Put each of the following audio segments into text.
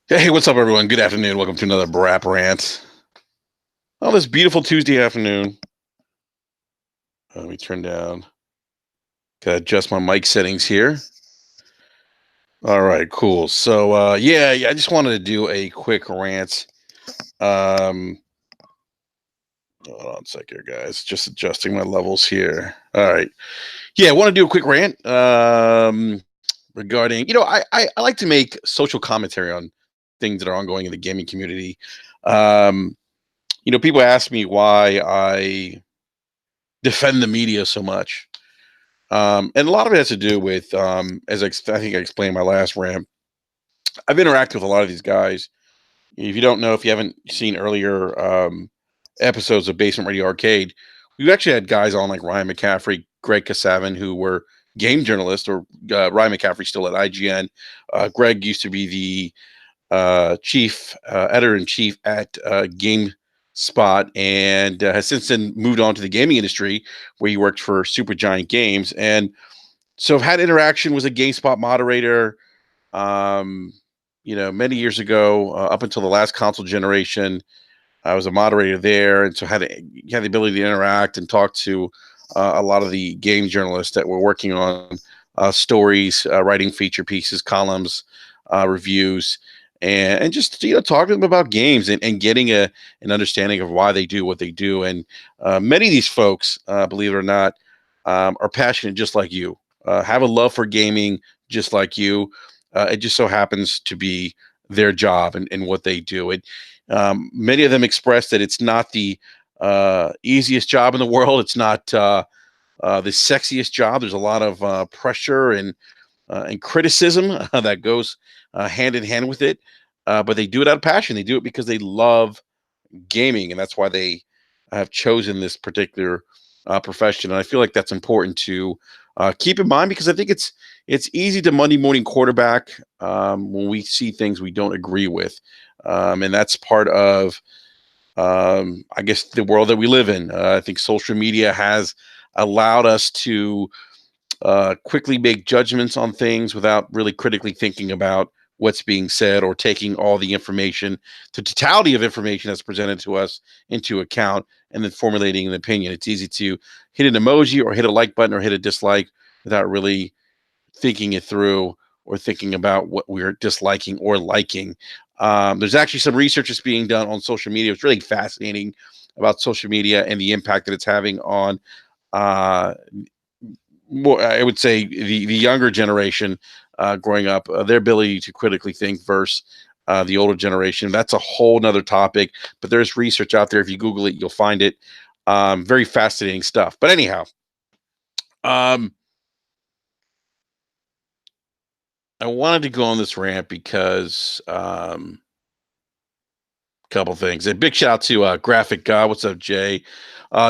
Hey, what's up, everyone? Good afternoon. Welcome to another BRAP rant. On this beautiful Tuesday afternoon, let me turn down, gotta adjust my mic settings here. All right, cool. So, yeah, I just wanted to do a quick rant. Um, Hold on a sec here, guys. Just adjusting my levels here. All right. Yeah, I want to do a quick rant regarding, I like to make social commentary on things that are ongoing in the gaming community. Um, People ask me why I defend the media so much. And a lot of it has to do with, I think I explained in my last rant, I've interacted with a lot of these guys. If you don't know, if you haven't seen earlier episodes of Basement Radio Arcade, we've actually had guys on like Ryan McCaffrey, Greg Kasavin, who were game journalists, or Ryan McCaffrey still at IGN. Greg used to be the chief editor in chief at GameSpot, and has since then moved on to the gaming industry, where he worked for Supergiant Games. And so I've had interaction, was a GameSpot moderator, um, many years ago, up until the last console generation. I was a moderator there, and so had the ability to interact and talk to a lot of the game journalists that were working on stories, writing feature pieces, columns, reviews, and just talking to them about games, and getting an understanding of why they do what they do. And many of these folks, believe it or not, are passionate just like you, have a love for gaming just like you. It just so happens to be their job and what they do. Many of them express that it's not the easiest job in the world. It's not the sexiest job. There's a lot of pressure and criticism that goes hand in hand with it. But they do it out of passion. They do it because they love gaming, and that's why they have chosen this particular profession. And I feel like that's important to keep in mind, because I think it's easy to Monday morning quarterback when we see things we don't agree with, and that's part of I guess the world that we live in. I think social media has allowed us to quickly make judgments on things without really critically thinking about what's being said, or taking all the information, the totality of information that's presented to us, into account, and then formulating an opinion. It's easy to hit an emoji, or hit a like button, or hit a dislike, without really thinking it through, or thinking about what we're disliking or liking. There's actually some research that's being done on social media. It's really fascinating about social media and the impact that it's having on uh, more, I would say, the younger generation growing up, their ability to critically think versus the older generation. That's a whole nother topic, but there's research out there. If you Google it, you'll find it. Very fascinating stuff. But anyhow, um, I wanted to go on this rant because couple things. A big shout out to Graphic God. What's up, Jay?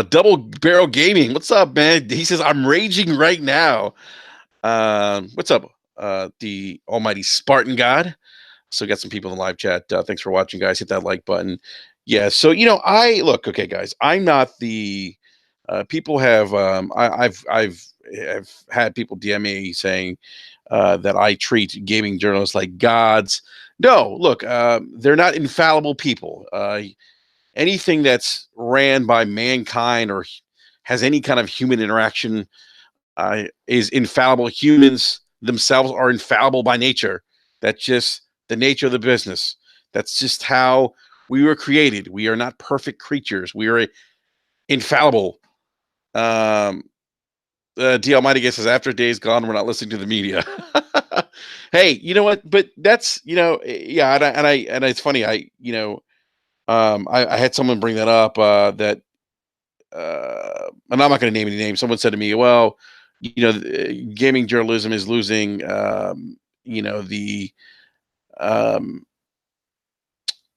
Double Barrel Gaming. What's up, man? He says I'm raging right now. What's up, the Almighty Spartan God? So got some people in the live chat. Thanks for watching, guys. Hit that like button. Yeah. So I look, okay, guys. I'm not the people have. I've had people DM me saying that I treat gaming journalists like gods. No, look, they're not infallible people. Anything that's ran by mankind, or has any kind of human interaction, is infallible. Humans themselves are infallible by nature. That's just the nature of the business. That's just how we were created. We are not perfect creatures. We are infallible. Um, D Almighty guess says after days gone, we're not listening to the media. Hey, you know what? But that's yeah, and it's funny. I had someone bring that up. And I'm not going to name any names. Someone said to me, "Well, gaming journalism is losing, the um,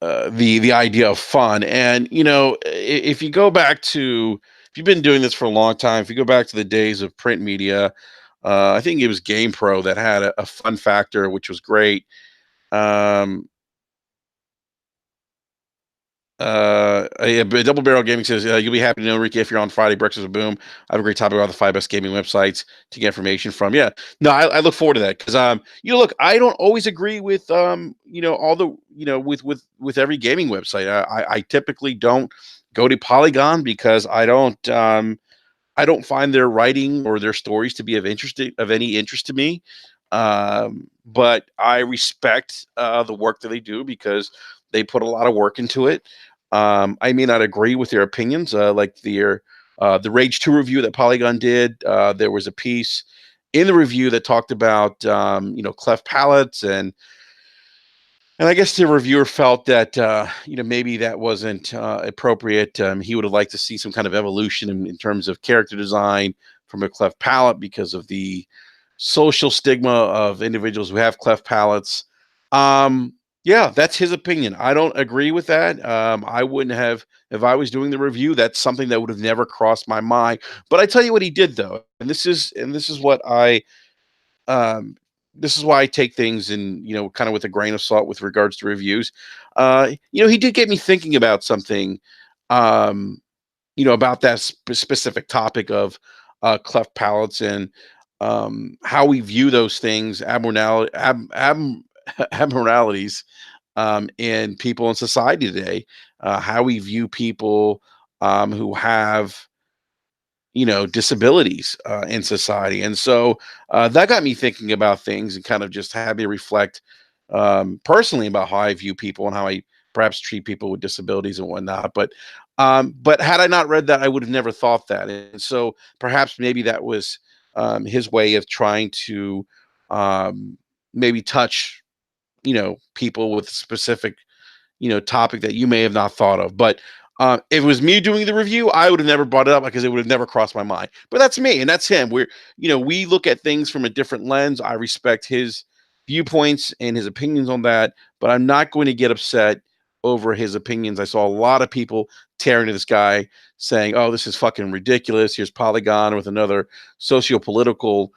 the idea of fun." And if you go back to, if you've been doing this for a long time, if you go back to the days of print media, I think it was GamePro that had a fun factor, which was great. Um, Yeah, but Double Barrel Gaming says you'll be happy to know, Enrique, if you're on Friday Breakfast with Boom. I have a great topic about the 5 best gaming websites to get information from. Yeah, no, I look forward to that because look, I don't always agree with all the with every gaming website. I typically don't go to Polygon because I don't find their writing or their stories to be of any interest to me. But I respect the work that they do because they put a lot of work into it. I may not agree with their opinions, like the Rage 2 review that Polygon did. There was a piece in the review that talked about cleft palates and I guess the reviewer felt that maybe that wasn't appropriate. He would have liked to see some kind of evolution in terms of character design from a cleft palate because of the social stigma of individuals who have cleft palates. Yeah, that's his opinion. I don't agree with that. I wouldn't have if I was doing the review. That's something that would have never crossed my mind. But I tell you what he did though, and this is what um, this is why I take things in, kind of with a grain of salt with regards to reviews. He did get me thinking about something, um, about that specific topic of cleft palates and how we view those things, abnormalities in people in society today, how we view people who have disabilities in society. And so that got me thinking about things and kind of just had me reflect personally about how I view people and how I perhaps treat people with disabilities and whatnot. But had I not read that, I would have never thought that. And so perhaps maybe that was his way of trying to um, maybe touch people with specific topic that you may have not thought of. But if it was me doing the review, I would have never brought it up because it would have never crossed my mind. But that's me and that's him. We look at things from a different lens. I respect his viewpoints and his opinions on that, but I'm not going to get upset over his opinions. I saw a lot of people tearing to this guy saying, "Oh, this is fucking ridiculous." Here's Polygon with another socio-political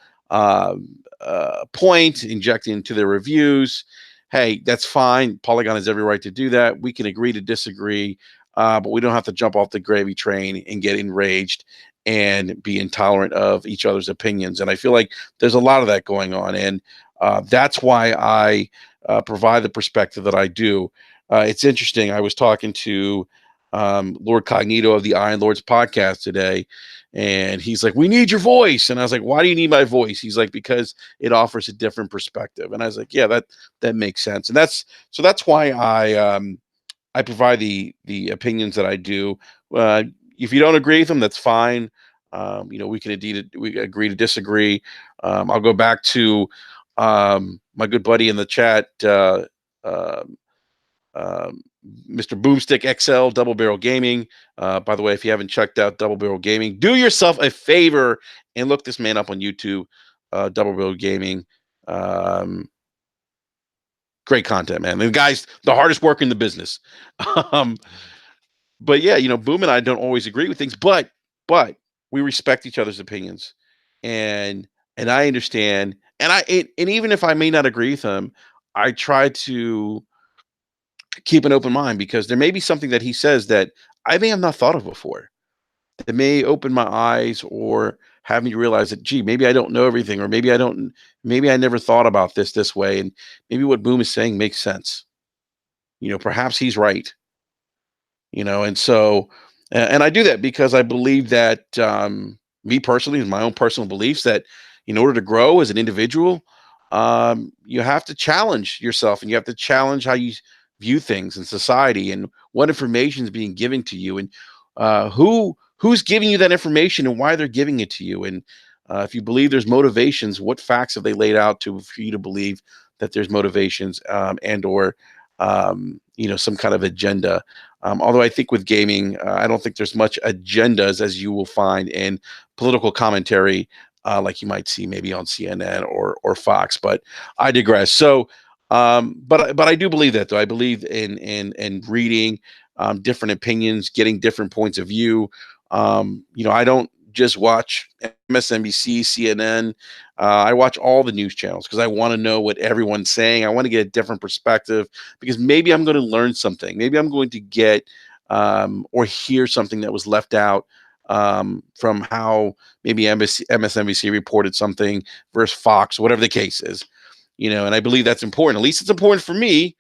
point injected into their reviews. Hey, that's fine. Polygon has every right to do that. We can agree to disagree, but we don't have to jump off the gravy train and get enraged and be intolerant of each other's opinions. And I feel like there's a lot of that going on. And that's why I provide the perspective that I do. It's interesting. I was talking to Lord Cognito of the Iron Lords podcast today, and he's like, "We need your voice." And I was like, "Why do you need my voice?" He's like, "Because it offers a different perspective." And I was like, "Yeah, that makes sense." And that's why I provide the opinions that I do. If you don't agree with them, that's fine. We agree to disagree. I'll go back to my good buddy in the chat, uh, um, Mr. Boomstick XL, Double Barrel Gaming. By the way, if you haven't checked out Double Barrel Gaming, do yourself a favor and look this man up on YouTube. Double Barrel Gaming. Um, Great content, man. The guy's the hardest worker in the business. um, but yeah, Boom and I don't always agree with things, but we respect each other's opinions, and I understand, and even if I may not agree with him, I try to keep an open mind because there may be something that he says that I may have not thought of before. That may open my eyes or have me realize that, gee, maybe I don't know everything, or maybe I never thought about this way, and maybe what Boom is saying makes sense. Perhaps he's right. And so and I do that because I believe that me personally, in my own personal beliefs, that in order to grow as an individual, you have to challenge yourself and you have to challenge how you view things in society and what information is being given to you and who's giving you that information and why they're giving it to you. And if you believe there's motivations, what facts have they laid out for you to believe that there's motivations and or some kind of agenda. Although I think with gaming, I don't think there's much agendas as you will find in political commentary, like you might see maybe on CNN or Fox. But I digress. So, but I do believe that though. I believe in reading different opinions, getting different points of view. I don't just watch MSNBC, CNN. I watch all the news channels because I want to know what everyone's saying. I want to get a different perspective because maybe I'm going to learn something. Maybe I'm going to get or hear something that was left out from how maybe MSNBC reported something versus Fox, whatever the case is. And I believe that's important. At least it's important for me.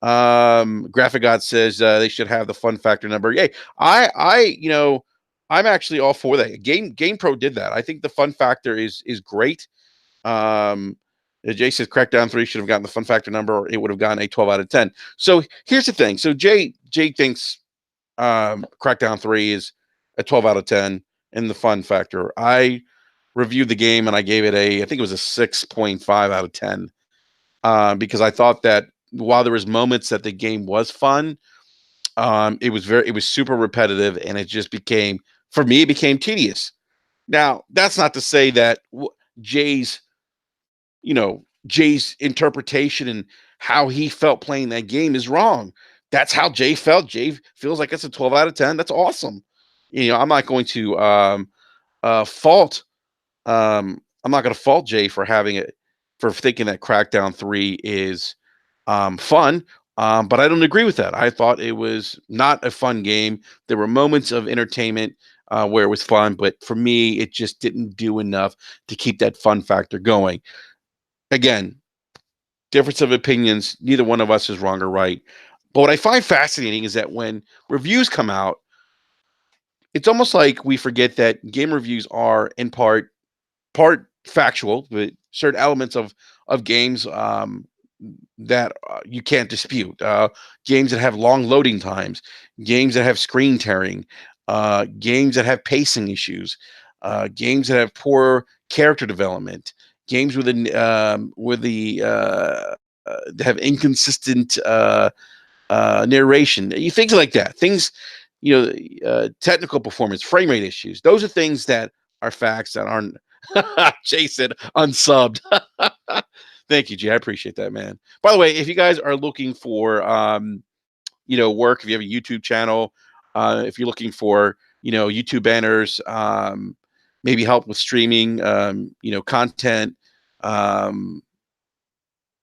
Graphic God says they should have the fun factor number. Yay. I'm actually all for that. GamePro did that. I think the fun factor is great. Jay says Crackdown 3 should have gotten the fun factor number, or it would have gotten a 12 out of 10. So here's the thing. So Jay thinks Crackdown 3 is a 12 out of 10 in the fun factor. I reviewed the game and I gave it I think it was a 6.5 out of 10, because I thought that while there was moments that the game was fun, it was super repetitive, and it just became, for me, it became tedious. Now, that's not to say that Jay's interpretation and how he felt playing that game is wrong. That's how Jay felt. Jay feels like it's a 12 out of 10. That's awesome. I'm not going to fault. I'm not going to fault Jay for thinking that Crackdown 3 is fun. But I don't agree with that. I thought it was not a fun game. There were moments of entertainment where it was fun, but for me, it just didn't do enough to keep that fun factor going. Again, difference of opinions. Neither one of us is wrong or right. But what I find fascinating is that when reviews come out, it's almost like we forget that game reviews are in part factual, but certain elements of games that you can't dispute. Games that have long loading times, games that have screen tearing, games that have pacing issues, games that have poor character development, games with that have inconsistent narration. Things like that. Things, technical performance, frame rate issues. Those are things that are facts that aren't. Jay said unsubbed. Thank you, Jay. I appreciate that, man. By the way, if you guys are looking for work, if you have a YouTube channel, if you're looking for YouTube banners, maybe help with streaming, content,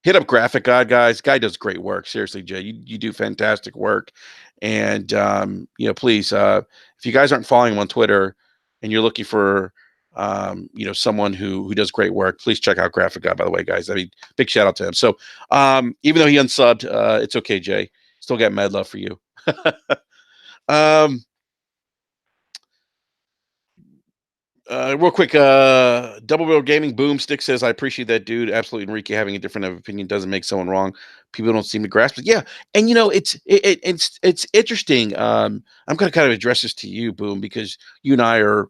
hit up Graphic God, guys. Guy does great work. Seriously, Jay, you do fantastic work. And please, if you guys aren't following him on Twitter and you're looking for someone who does great work, please check out Graphic God, by the way, guys. I mean, big shout out to him. So even though he unsubbed, it's okay, Jay. Still got mad love for you. Real quick, Double Barrel Gaming Boomstick says, I appreciate that, dude. Absolutely, Enrique having a different opinion doesn't make someone wrong. People don't seem to grasp it. Yeah, and it's interesting. I'm going to kind of address this to you, Boom, because you and I are,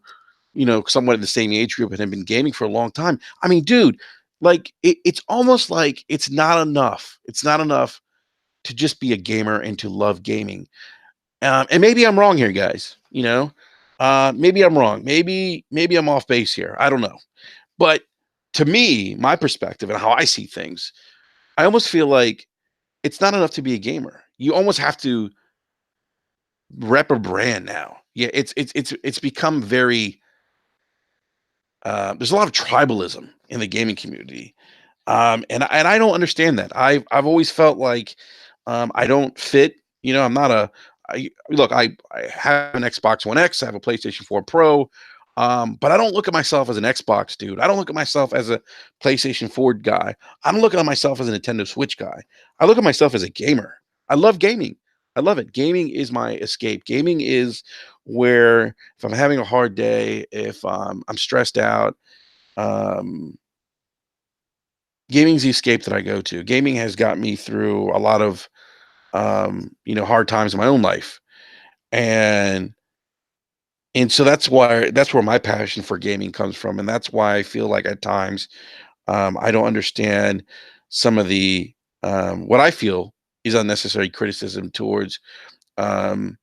somewhat in the same age group and have been gaming for a long time. I mean, dude, like it's almost like it's not enough. It's not enough to just be a gamer and to love gaming. And maybe I'm wrong here, guys. Maybe I'm wrong. Maybe I'm off base here. I don't know. But to me, my perspective and how I see things, I almost feel like it's not enough to be a gamer. You almost have to rep a brand now. Yeah, it's become very. There's a lot of tribalism in the gaming community, and I don't understand that. I've always felt like I don't fit. I'm not a. Look, I have an Xbox One X. I have a PlayStation 4 Pro, but I don't look at myself as an Xbox dude. I don't look at myself as a PlayStation 4 guy. I'm looking at myself as a Nintendo Switch guy. I look at myself as a gamer. I love gaming. I love it. Gaming is my escape. Gaming is where if I'm having a hard day, if I'm stressed out, um, gaming's the escape that I go to. Gaming has got me through a lot of hard times in my own life. And so that's where my passion for gaming comes from. And that's why I feel like at times I don't understand some of the what I feel is unnecessary criticism towards um,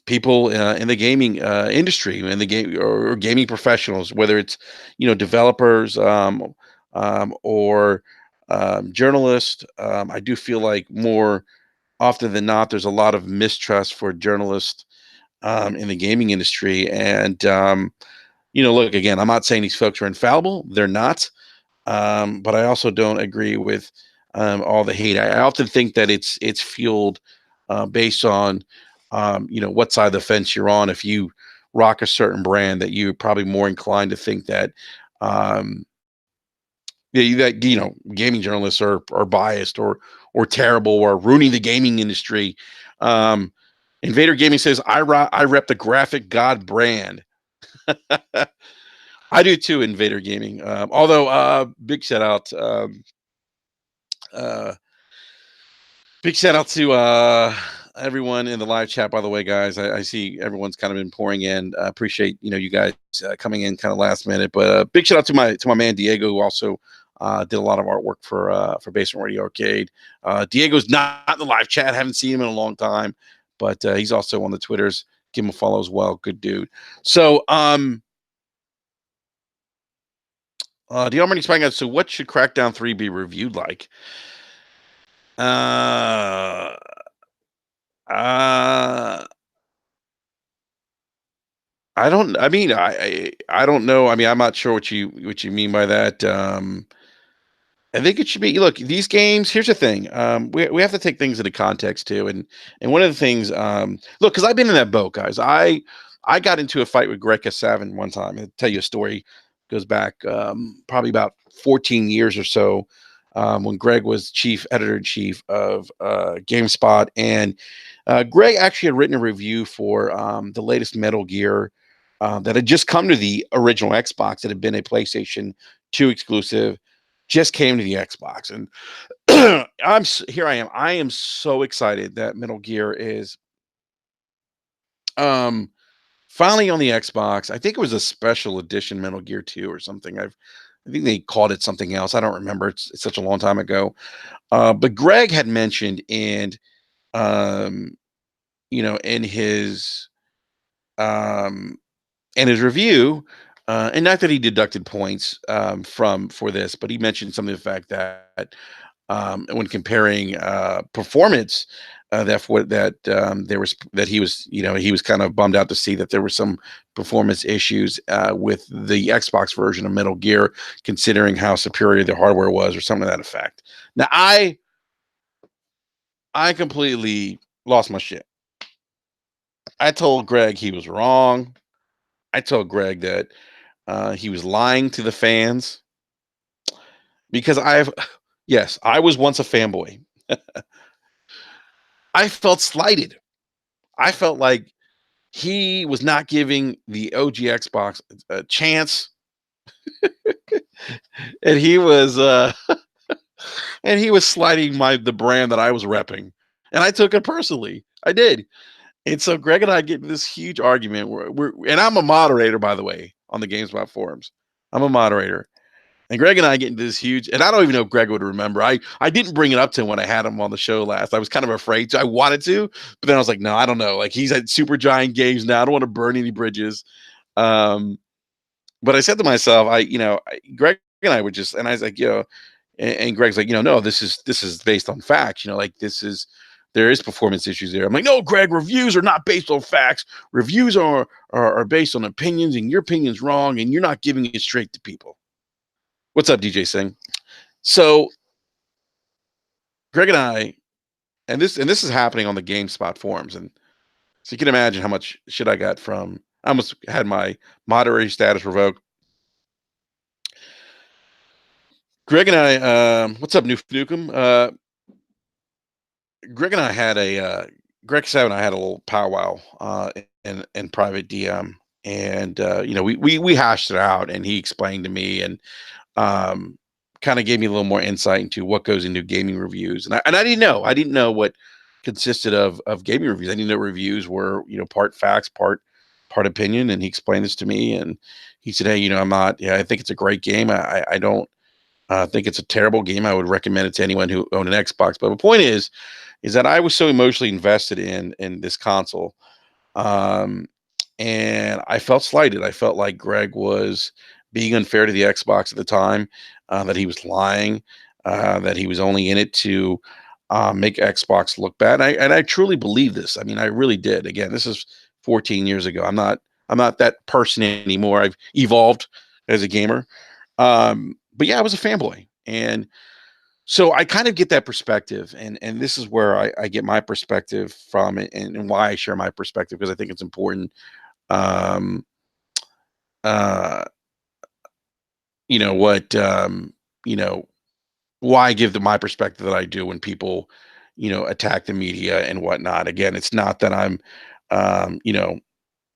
people in the gaming industry, in the game or gaming professionals, whether it's developers or journalists. I do feel like more often than not, there's a lot of mistrust for journalists in the gaming industry. And look, again, I'm not saying these folks are infallible; they're not. But I also don't agree with all the hate. I often think that it's fueled based on what side of the fence you're on. If you rock a certain brand, that you're probably more inclined to think that, um, yeah, that gaming journalists are biased or terrible or ruining the gaming industry. Um, Invader Gaming says I rep the Graphic God brand. I do too, Invader Gaming. Although big shout out. Uh, Big shout out to everyone in the live chat. By the way, guys, I see everyone's kind of been pouring in. I appreciate you guys coming in kind of last minute. But big shout out to my man Diego, who also did a lot of artwork for Basement Radio Arcade. Diego's not in the live chat. Haven't seen him in a long time, but he's also on the Twitters. Give him a follow as well. Good dude. So the Almighty Spying out. So what should Crackdown 3 be reviewed like? Uh uh I don't. I mean, I don't know. I mean, I'm not sure what you mean by that. I think it should be. Look, these games. Here's the thing. We have to take things into context too. And one of the things. Look, because I've been in that boat, guys. I got into a fight with Greg Savin one time. I'll tell you a story. Goes back probably about 14 years or so. When Greg was chief editor in chief of GameSpot, and Greg actually had written a review for the latest Metal Gear that had just come to the original Xbox, that had been a PlayStation 2 exclusive, just came to the Xbox. And here I am. I am so excited that Metal Gear is um, finally on the Xbox. I think it was a special edition Metal Gear 2 or something. I think they called it something else. I don't remember. It's such a long time ago. But Greg had mentioned um, in um, his review, and not that he deducted points from for this, but he mentioned something to the fact that when comparing performance, there was that he was kind of bummed out to see that there were some performance issues with the Xbox version of Metal Gear, considering how superior the hardware was, or something to that effect. Now, I completely lost my shit. I told Greg he was wrong. I told Greg that he was lying to the fans, because yes, I was once a fanboy. I felt slighted. I felt like he was not giving the OG Xbox a chance, and he was slighting the brand that I was repping, and I took it personally. I did. And so Greg and I get in this huge argument and I'm a moderator, by the way, on the GameSpot forums. I'm a moderator. And Greg and I get into this huge, and I don't even know if Greg would remember. I didn't bring it up to him when I had him on the show last. I was kind of afraid to. I wanted to, but then I was like, no, I don't know. Like, he's at Super Giant Games now. I don't want to burn any bridges. Um, but I said to myself, Greg and I were just, and I was like, and Greg's like, no, this is based on facts. Like, there is performance issues there. I'm like, no, Greg, reviews are not based on facts. Reviews are based on opinions, and your opinion's wrong, and you're not giving it straight to people. What's up, DJ Singh? So Greg and I, and this is happening on the GameSpot forums, and so you can imagine how much shit I got from. I almost had my moderator status revoked. Greg and I, what's up, Nukem? Greg and I had Greg Seven. I had a little powwow in private DM, and we hashed it out, and he explained to me, and um, kind of gave me a little more insight into what goes into gaming reviews. And I didn't know what consisted of gaming reviews. I didn't know reviews were, part facts, part opinion. And he explained this to me, and he said, hey, I think it's a great game. I don't think it's a terrible game. I would recommend it to anyone who owned an Xbox. But the point is that I was so emotionally invested in this console. Um, and I felt slighted. I felt like Greg was being unfair to the Xbox at the time, that he was lying, that he was only in it to make Xbox look bad. And I truly believe this. I mean, I really did. Again, this is 14 years ago. I'm not that person anymore. I've evolved as a gamer. But yeah, I was a fanboy, and So I kind of get that perspective, and this is where I get my perspective from, and why I share my perspective, because I think it's important. Um, uh, you know what? You know why I give my perspective that I do when people, attack the media and whatnot. Again, it's not that I'm, um, you know,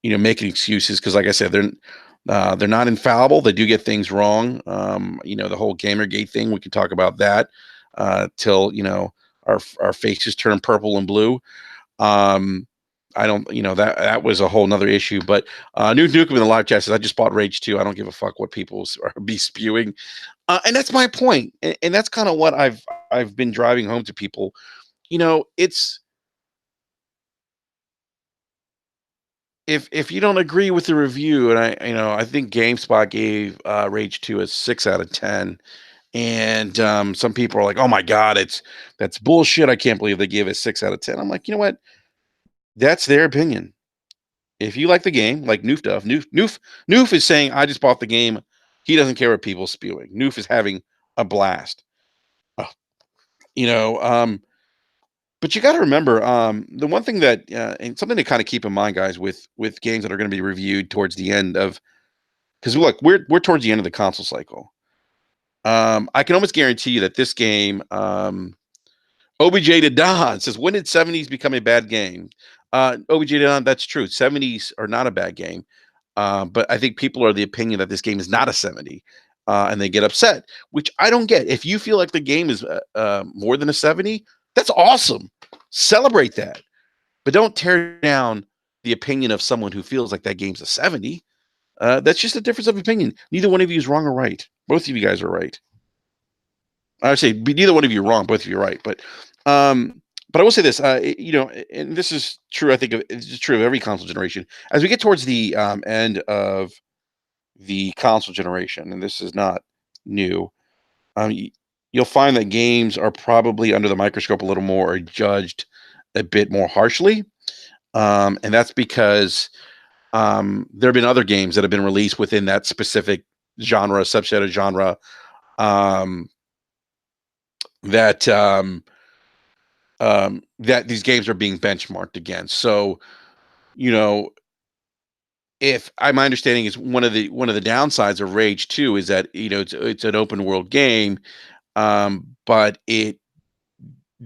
making excuses, because, like I said, they're not infallible. They do get things wrong. The whole GamerGate thing, we could talk about that till our faces turn purple and blue. Um, I don't, that was a whole nother issue. But New Nukem in the live chat says, "I just bought Rage 2. I don't give a fuck what people are be spewing," and that's my point, and that's kind of what I've been driving home to people. It's if you don't agree with the review, and I think GameSpot gave Rage 2 a 6 out of 10, and some people are like, "Oh my god, that's bullshit. I can't believe they gave it 6 out of 10." I'm like, you know what? That's their opinion. If you like the game, like Noof does, Noof is saying, "I just bought the game." He doesn't care what people spewing. Noof is having a blast. Uh, you know, but you got to remember, the one thing that, and something to kind of keep in mind, guys, with games that are going to be reviewed towards the end of, because look, we're towards the end of the console cycle. I can almost guarantee you that this game, OBJ to Don says, "When did 70s become a bad game?" OBJ to Don, that's true. 70s are not a bad game. But I think people are of the opinion that this game is not a 70, and they get upset, which I don't get. If you feel like the game is more than a 70, that's awesome. Celebrate that. But don't tear down the opinion of someone who feels like that game's a 70. That's just a difference of opinion. Neither one of you is wrong or right. Both of you guys are right. I would say neither one of you are wrong. Both of you are right. Um, but I will say this, and this is true. I think it's true of every console generation. As we get towards the end of the console generation, and this is not new, you'll find that games are probably under the microscope a little more, or judged a bit more harshly. And that's because there have been other games that have been released within that specific genre, subset of genre, um, that that these games are being benchmarked against. So, you know, if my understanding is, one of the downsides of Rage 2 is that, it's an open world game, but it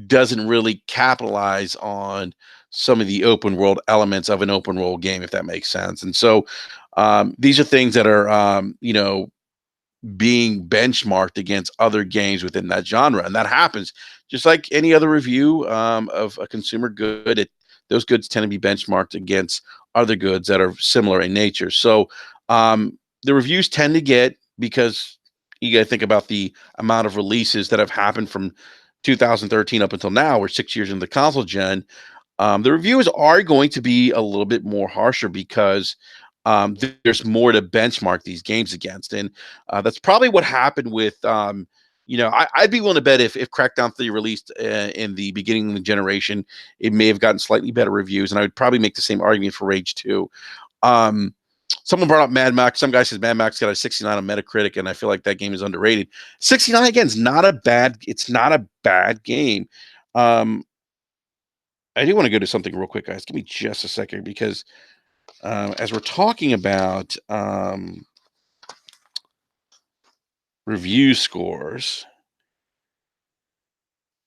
doesn't really capitalize on some of the open world elements of an open world game, if that makes sense. And so, these are things that are, being benchmarked against other games within that genre, and that happens just like any other review of a consumer good. Those goods tend to be benchmarked against other goods that are similar in nature. So, the reviews tend to get, because you got to think about the amount of releases that have happened from 2013 up until now. We're 6 years into the console gen. The reviews are going to be a little bit more harsher, because there's more to benchmark these games against, and that's probably what happened with. I'd be willing to bet if Crackdown 3 released in the beginning of the generation, it may have gotten slightly better reviews, and I would probably make the same argument for Rage 2. Um, Someone brought up Mad Max. Some guy says Mad Max got a 69 on Metacritic, and I feel like that game is underrated. 69 again is not a bad. It's not a bad game. Um, I do want to go to something real quick, guys. Give me just a second, because as we're talking about review scores,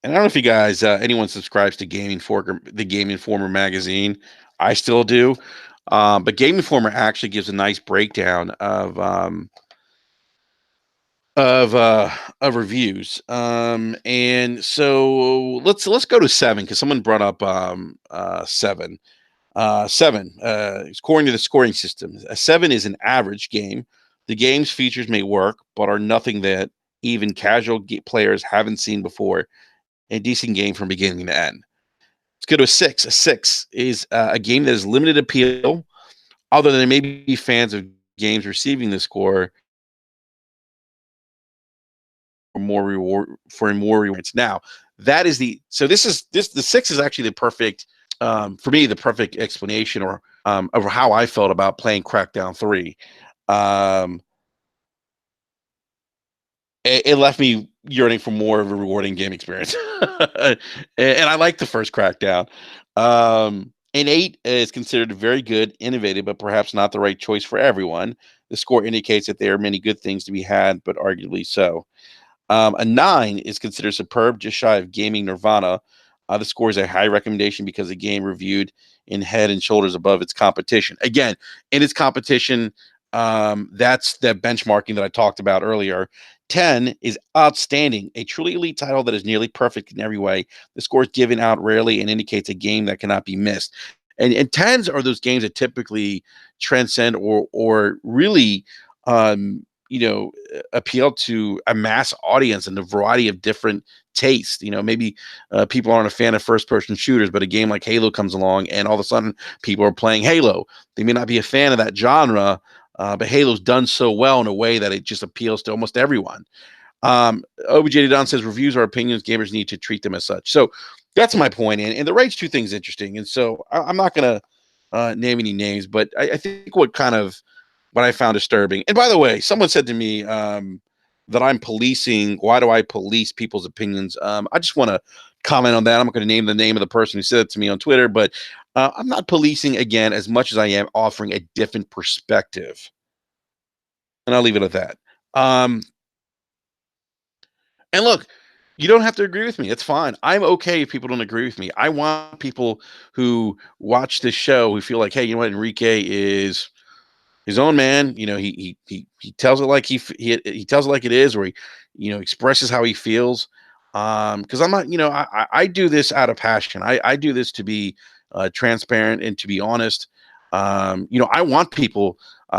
and I don't know if you guys, anyone subscribes to the Game Informer magazine. I still do, but Game Informer actually gives a nice breakdown of uh, of reviews. And so let's go to 7, because someone brought up 7. 7, according to the scoring system, a 7 is an average game. The game's features may work, but are nothing that even casual players haven't seen before. A decent game from beginning to end. Let's go to a 6. A 6 is a game that has limited appeal, although there may be fans of games receiving the score for more rewards. Now, that is the 6 is actually the perfect, for me, the perfect explanation, or of how I felt about playing Crackdown 3. Um, it left me yearning for more of a rewarding game experience. And I like the first Crackdown. An 8 is considered very good, innovative, but perhaps not the right choice for everyone. The score indicates that there are many good things to be had, but arguably so. A 9 is considered superb, just shy of gaming nirvana. The score is a high recommendation because the game reviewed in head and shoulders above its competition. Again, in its competition, that's the benchmarking that I talked about earlier. 10 is outstanding, a truly elite title that is nearly perfect in every way. The score is given out rarely and indicates a game that cannot be missed. And tens are those games that typically transcend or really appeal to a mass audience and a variety of different tastes. Maybe people aren't a fan of first person shooters, but a game like Halo comes along and all of a sudden people are playing Halo. They may not be a fan of that genre, but Halo's done so well in a way that it just appeals to almost everyone. OBJ Don says reviews are opinions. Gamers need to treat them as such. So that's my point. And the Rage 2 thing is interesting. And so I'm not going to name any names, but I think what I found disturbing. And by the way, someone said to me that I'm policing. Why do I police people's opinions? I just want to comment on that. I'm not going to name the name of the person who said it to me on Twitter, but I'm not policing again as much as I am offering a different perspective. And I'll leave it at that. And look, you don't have to agree with me. It's fine. I'm okay if people don't agree with me. I want people who watch this show who feel like, hey, you know what, Enrique is his own man. He tells it like he tells it like it is, or he expresses how he feels. Because I'm not, I do this out of passion. I do this to be transparent and to be honest. I want people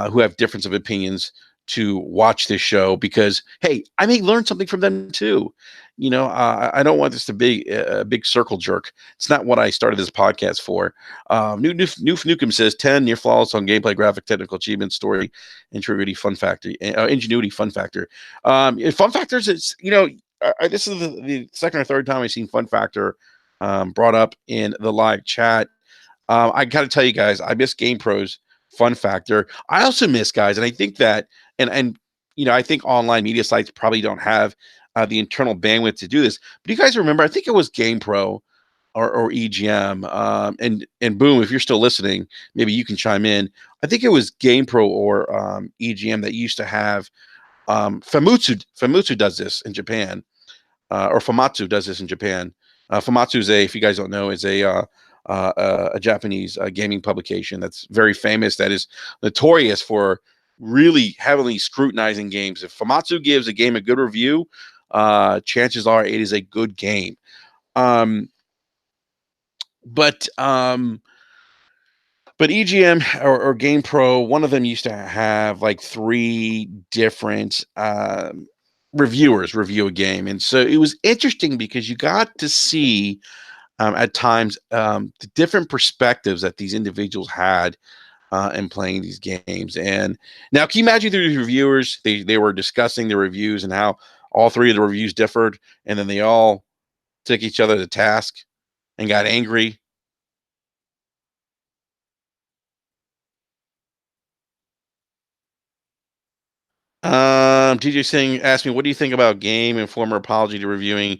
who have difference of opinions to watch this show because hey, I may learn something from them too. I don't want this to be a big circle jerk. It's not what I started this podcast for. Noof Nukem says 10 near flawless on gameplay, graphic, technical achievement, story, ingenuity, fun factor. Fun factors. It's this is the second or third time I've seen fun factor brought up in the live chat. I got to tell you guys, I miss GamePro's fun factor. I also miss guys, and I think that, and I think online media sites probably don't have the internal bandwidth to do this. But you guys remember? I think it was GamePro or EGM, and boom, if you're still listening, maybe you can chime in. I think it was GamePro or EGM that used to have Famitsu. Famitsu does this in Japan, or Famitsu does this in Japan. Famitsu is if you guys don't know, is a Japanese gaming publication that's very famous, that is notorious for really heavily scrutinizing games. If Famitsu gives a game a good review, chances are it is a good game. Um, but EGM or GamePro, one of them used to have like 3 different reviewers review a game, and so it was interesting because you got to see at times the different perspectives that these individuals had in playing these games. And now, can you imagine these reviewers? They were discussing the reviews and how all 3 of the reviews differed, and then they all took each other to task and got angry. TJ Singh asked me, "What do you think about Game and former apology to reviewing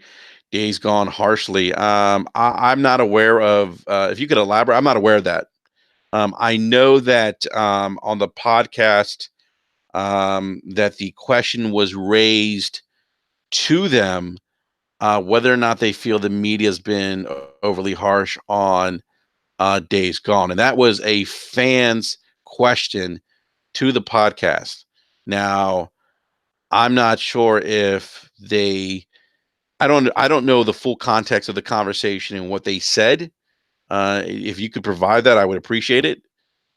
Days Gone harshly?" I'm not aware of. If you could elaborate, I'm not aware of that. I know that on the podcast that the question was raised to them whether or not they feel the media has been overly harsh on Days Gone, and that was a fan's question to the podcast. Now, I'm not sure if they. I don't know the full context of the conversation and what they said. If you could provide that, I would appreciate it.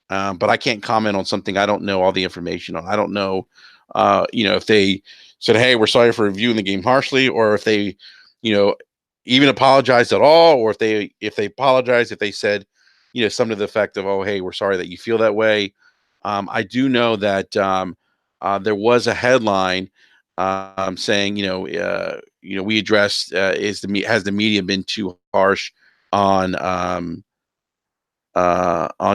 But I can't comment on something I don't know all the information on. I don't know, if they said, "Hey, we're sorry for reviewing the game harshly," or if they, you know, even apologized at all, or if they apologized, if they said, something to the effect of, "Oh, hey, we're sorry that you feel that way." I do know that there was a headline saying, we addressed has the media been too harsh on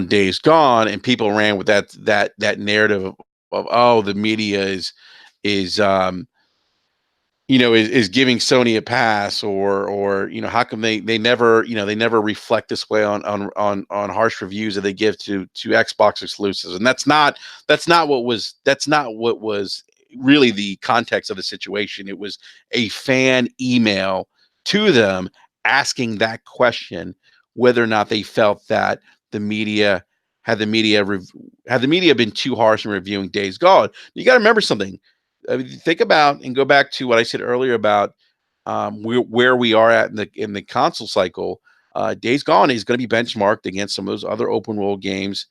Days Gone, and people ran with that narrative of, oh, the media is is giving Sony a pass, or how come they never they never reflect this way on harsh reviews that they give to Xbox exclusives. And that's not what was really the context of the situation. It was a fan email to them asking that question, whether or not they felt that the media had the media rev- had the media been too harsh in reviewing Days Gone. You got to remember something. I mean, think about and go back to what I said earlier about where we are at in the console cycle. Days Gone is going to be benchmarked against some of those other open world games,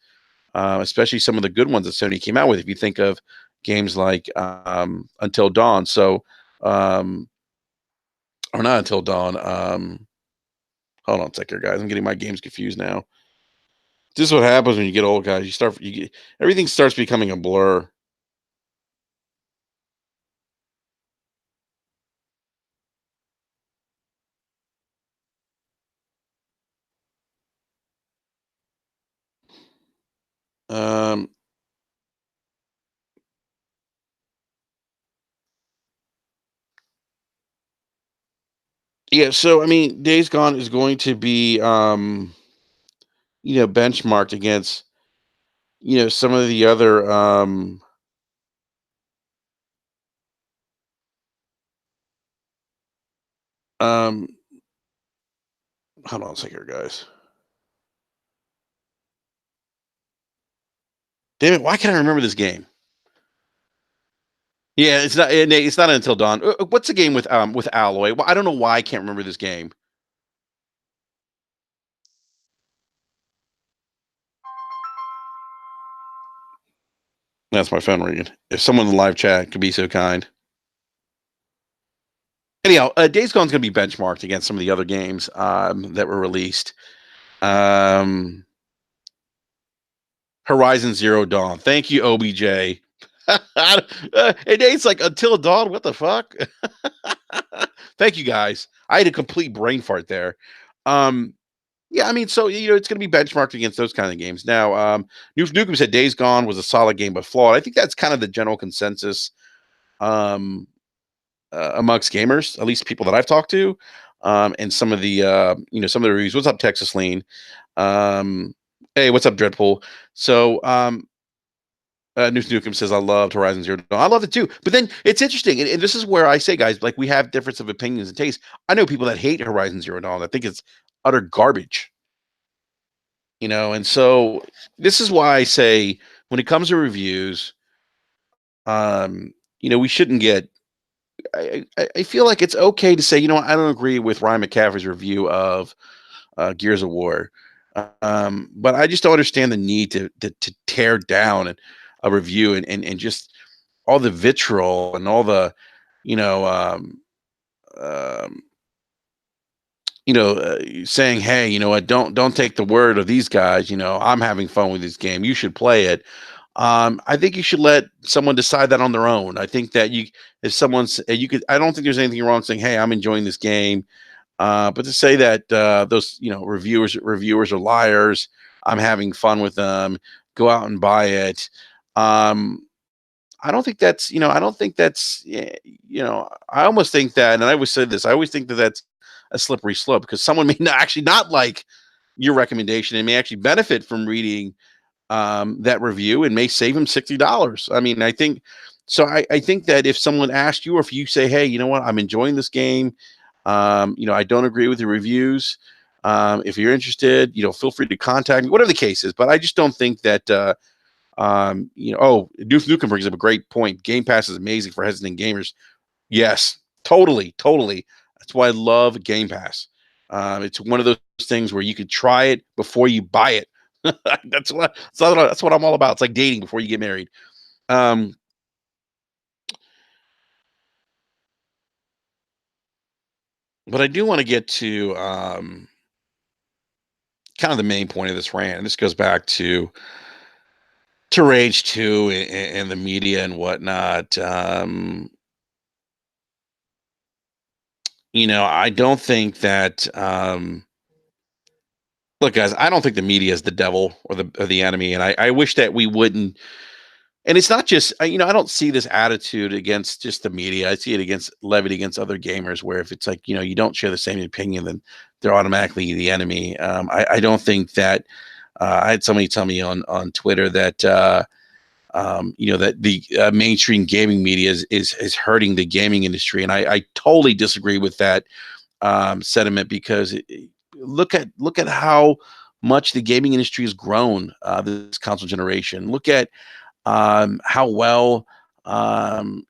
especially some of the good ones that Sony came out with. If you think of games like Until Dawn, um, or not Until Dawn. Hold on a second, guys. I'm getting my games confused now. This is what happens when you get old, guys. Everything starts becoming a blur. Um, yeah, so I mean, Days Gone is going to be benchmarked against some of the other um hold on a second here, guys. Damn it, why can't I remember this game? Yeah, it's not Until Dawn. What's the game with Alloy? Well, I don't know why I can't remember this game. That's my phone ringing. If someone in the live chat could be so kind. Anyhow, Days Gone's going to be benchmarked against some of the other games that were released. Um, Horizon Zero Dawn. Thank you, OBJ. It's like Until Dawn. What the fuck? Thank you, guys. I had a complete brain fart there. Um, yeah, I mean, so it's going to be benchmarked against those kind of games. Now, Noof Nukem said Days Gone was a solid game but flawed. I think that's kind of the general consensus um, amongst gamers, at least people that I've talked to, and some of the reviews. What's up, Texas Lean? Um, hey, what's up, Dreadpool? So, Noof Nukem says, I loved Horizon Zero Dawn. I love it too. But then it's interesting. And this is where I say, guys, like we have difference of opinions and taste. I know people that hate Horizon Zero Dawn. I think it's utter garbage, and so this is why I say when it comes to reviews, we shouldn't get. I feel like it's okay to say, I don't agree with Ryan McCaffrey's review of Gears of War, but I just don't understand the need to tear down a review and just all the vitriol and all the, you know, um, saying, hey, you know what, don't take the word of these guys. I'm having fun with this game. You should play it. I think you should let someone decide that on their own. I think that if someone's, you could, I don't think there's anything wrong saying, hey, I'm enjoying this game. But to say that those, reviewers are liars, I'm having fun with them, go out and buy it. Um, I don't think that's, I almost think that, and I always said this, I always think that that's a slippery slope because someone may not actually not like your recommendation and may actually benefit from reading that review and may save him $60. I mean, I think so. I think that if someone asked you, or if you say, hey, you know what, I'm enjoying this game, I don't agree with the reviews. If you're interested, feel free to contact me, whatever the case is. But I just don't think that, Duke Nukem brings up a great point. Game Pass is amazing for hesitant gamers. Yes, totally, totally. That's why I love Game Pass. It's one of those things where you could try it before you buy it. That's what I'm all about. It's like dating before you get married. Um, but I do want to get to kind of the main point of this rant, and this goes back to Rage 2 and the media and whatnot. I don't think that look, guys, I don't think the media is the devil or the enemy, and I wish that we wouldn't And it's not just I don't see this attitude against just the media. I see it against levied against other gamers, where if it's like you don't share the same opinion, then they're automatically the enemy. I don't think that. I had somebody tell me on Twitter that that the mainstream gaming media is hurting the gaming industry, and I totally disagree with that sentiment, because look at how much the gaming industry has grown this console generation. Look at how well Sony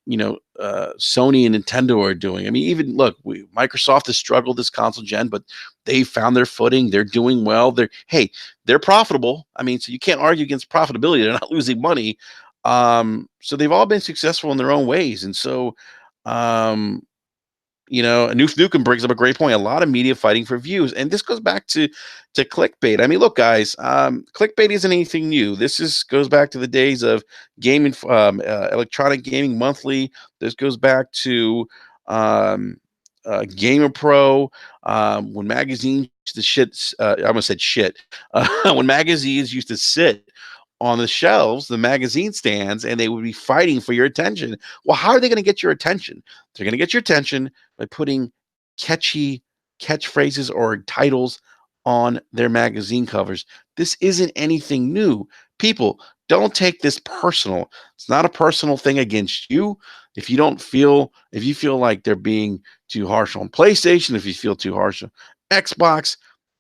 and Nintendo are doing. I mean, even look, Microsoft has struggled this console gen, but they found their footing. They're doing well. They're profitable. I mean, so you can't argue against profitability. They're not losing money. So they've all been successful in their own ways, and so um, Noof Nukem brings up a great point. A lot of media fighting for views, and this goes back to clickbait. I mean, look, guys, clickbait isn't anything new. This is goes back to the days of gaming, electronic gaming monthly. This goes back to Gamer Pro, when magazines used to shit. I almost said shit. When magazines used to sit on the shelves, the magazine stands, and they would be fighting for your attention. Well, how are they going to get your attention? They're going to get your attention by putting catchy catchphrases or titles on their magazine covers. This isn't anything new. People, don't take this personal. It's not a personal thing against you. If you feel like they're being too harsh on PlayStation, if you feel too harsh on Xbox,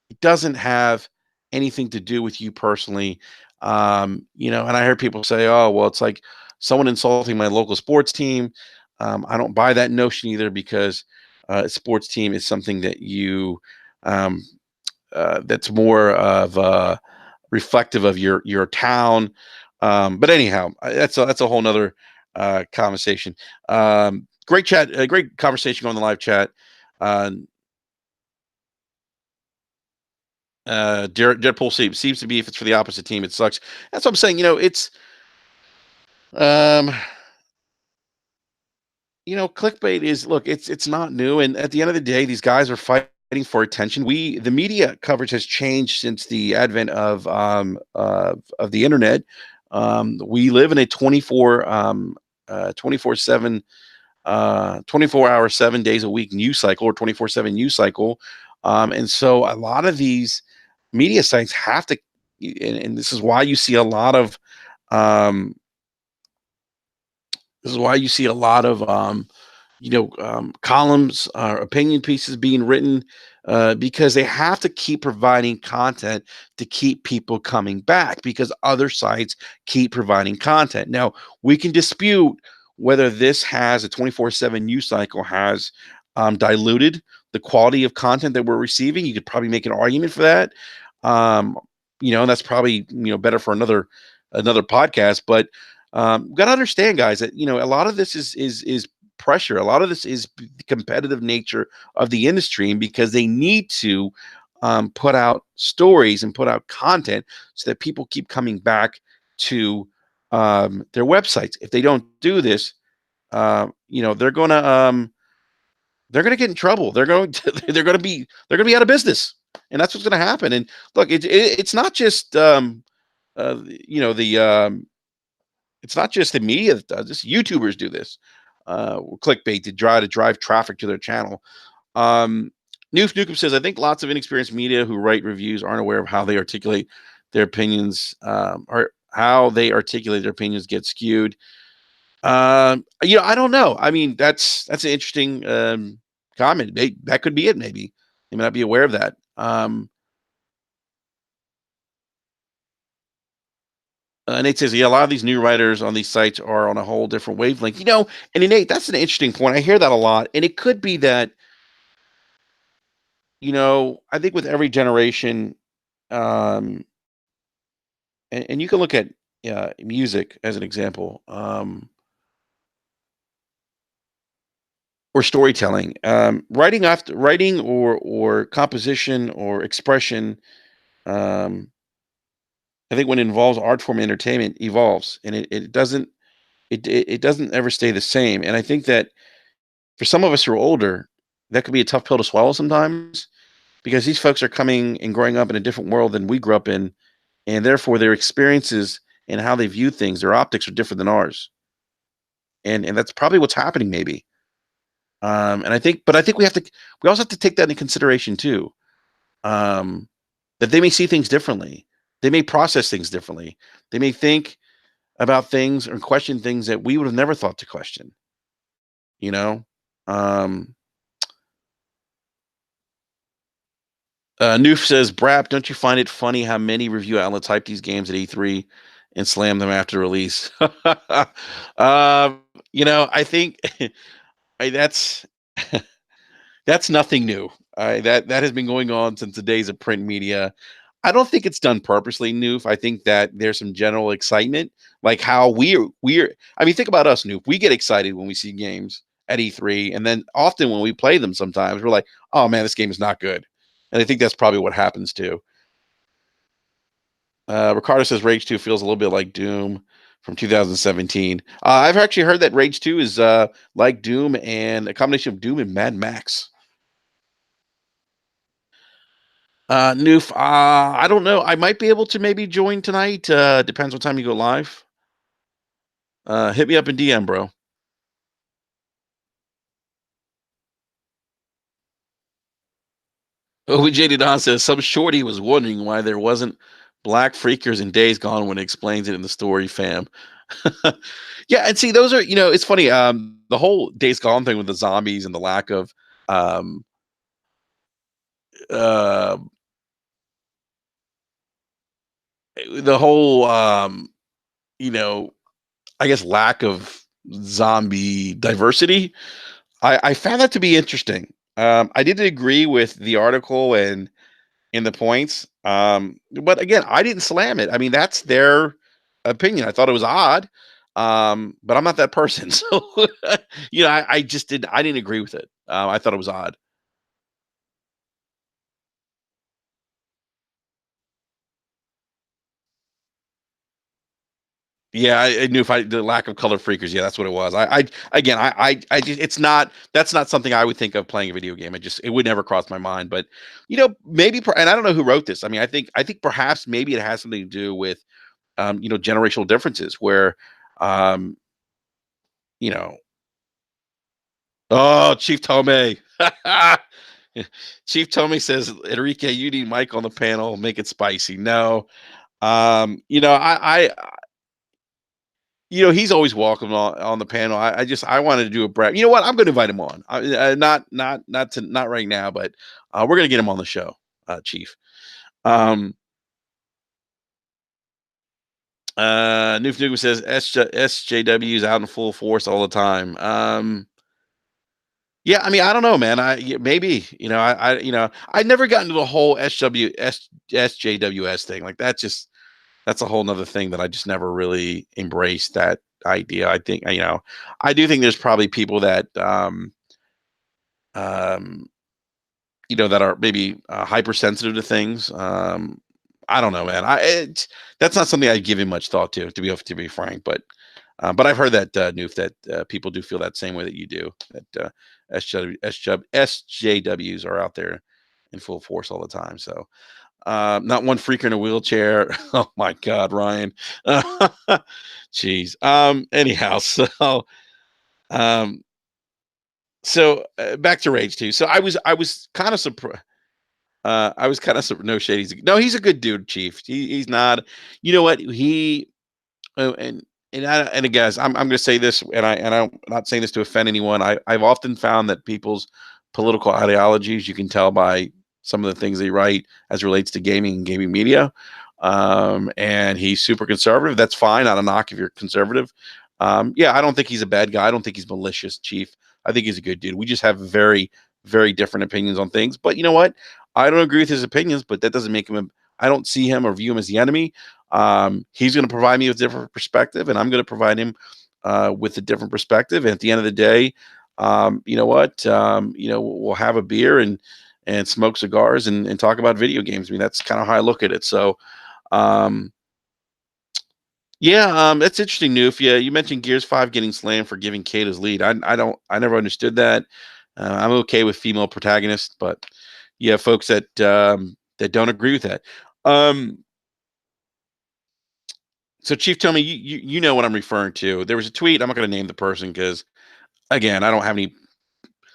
it doesn't have anything to do with you personally. And I heard people say, "Oh, well, it's like someone insulting my local sports team." I don't buy that notion either, because a sports team is something that um, that's more of reflective of your town. But anyhow, that's a whole nother conversation. Great chat, great conversation on the live chat. Uh, Deadpool seems to be, if it's for the opposite team, it sucks. That's what I'm saying. Um, clickbait is, look, it's not new, and at the end of the day, these guys are fighting for attention. The media coverage has changed since the advent of the internet. We live in a 24/7 24-hour 7 days a week news cycle, or 24/7 news cycle. And so a lot of these media sites have to, and this is why you see a lot of um, columns, opinion pieces being written, because they have to keep providing content to keep people coming back, because other sites keep providing content. Now, we can dispute whether this has a 24/7 news cycle has diluted the quality of content that we're receiving. You could probably make an argument for that. That's probably better for another podcast. But got to understand, guys, that a lot of this is pressure. A lot of this is the competitive nature of the industry, and because they need to put out stories and put out content so that people keep coming back to their websites. If they don't do this, they're gonna get in trouble. They're gonna be out of business, and that's what's gonna happen. And look, it's not just uh, you know the it's not just the media that does this. YouTubers do this. Clickbait to try to drive traffic to their channel. Noof Nukem says, I think lots of inexperienced media who write reviews aren't aware of how they articulate their opinions, or how they articulate their opinions get skewed. I don't know. I mean, that's an interesting comment. That could be it. Maybe they may not be aware of that. Nate says, yeah, a lot of these new writers on these sites are on a whole different wavelength. And Nate, that's an interesting point. I hear that a lot, and it could be that I think with every generation, um, and you can look at music as an example, or storytelling, writing or composition or expression. Um, I think when it involves art form and entertainment, evolves, and it doesn't ever stay the same. And I think that for some of us who are older, that could be a tough pill to swallow sometimes, because these folks are coming and growing up in a different world than we grew up in, and therefore their experiences and how they view things. Their optics are different than ours, and that's probably what's happening, maybe. And I think we also have to take that into consideration too. Um, that they may see things differently. They may process things differently. They may think about things or question things that we would have never thought to question. You know, um, Noof says, "Brap, don't you find it funny how many review outlets hype these games at E3 and slam them after release?" I think that's that's nothing new. That has been going on since the days of print media. I don't think it's done purposely, Noof. I think that there's some general excitement, like how we're. I mean, think about us, Noof. We get excited when we see games at E3, and then often when we play them, sometimes we're like, "Oh man, this game is not good," and I think that's probably what happens too. Ricardo says Rage 2 feels a little bit like Doom from 2017. I've actually heard that Rage 2 is like Doom and a combination of Doom and Mad Max. Noof, I don't know. I might be able to maybe join tonight. Depends what time you go live. Hit me up in DM, bro. OJ Don says some shorty was wondering why there wasn't black freakers in Days Gone when it explains it in the story, fam. Yeah, and see, those are it's funny. The whole Days Gone thing with the zombies and the lack of um uh the whole you know I guess lack of zombie diversity. I found that to be interesting. I didn't agree with the article and in the points. But again, I didn't slam it. I mean, that's their opinion. I thought it was odd. But I'm not that person. So, I just I didn't agree with it. I thought it was odd. Yeah, I knew if I the lack of color freakers. Yeah, that's what it was. Again, I just, it's not that's not something I would think of playing a video game. It would never cross my mind. But maybe, and I don't know who wrote this. I mean, I think perhaps maybe it has something to do with generational differences where um, you know, oh, Chief Tome. Chief Tome says, Enrique, you need Mike on the panel, make it spicy. No. He's always welcome on the panel. I wanted to do a brag. You know what? I'm going to invite him on. Not right now, but we're going to get him on the show, Chief. Um, Noof Nukem says SJW is out in full force all the time. Yeah, I mean, I don't know, man. Maybe I never got into the whole SJWS thing. Like that's a whole nother thing that I just never really embraced that idea. I think I do think there's probably people that um that are maybe hypersensitive to things. I don't know, man. That's not something I give him much thought to be frank. But I've heard that Noof that people do feel that same way that you do. That SJWs are out there in full force all the time. So not one freaker in a wheelchair. Oh my God, Ryan. Jeez. Anyhow, um, back to Rage 2. So I was kind of surprised. I was kind of no shade. He's a good dude, Chief. He's not. You know what he Oh, and guys, I'm going to say this, I'm not saying this to offend anyone. I've often found that people's political ideologies you can tell by some of the things they write as relates to gaming and gaming media. And he's super conservative. That's fine. Not a knock if you're conservative. Yeah, I don't think he's a bad guy. I don't think he's malicious, Chief. I think he's a good dude. We just have very, very different opinions on things. But you know what? I don't agree with his opinions, but that doesn't make him. I don't see him or view him as the enemy. He's going to provide me with a different perspective, and I'm going to provide him with a different perspective. And at the end of the day, you know what? We'll have a beer and smoke cigars and talk about video games. I mean, that's kind of how I look at it. So, um, yeah, that's interesting, Noof. Yeah, you mentioned Gears 5 getting slammed for giving Kate his lead. I never understood that. I'm okay with female protagonists, but yeah, folks that don't agree with that. Um, So Chief, tell me, you know what I'm referring to. There was a tweet. I'm not going to name the person because, again, I don't have any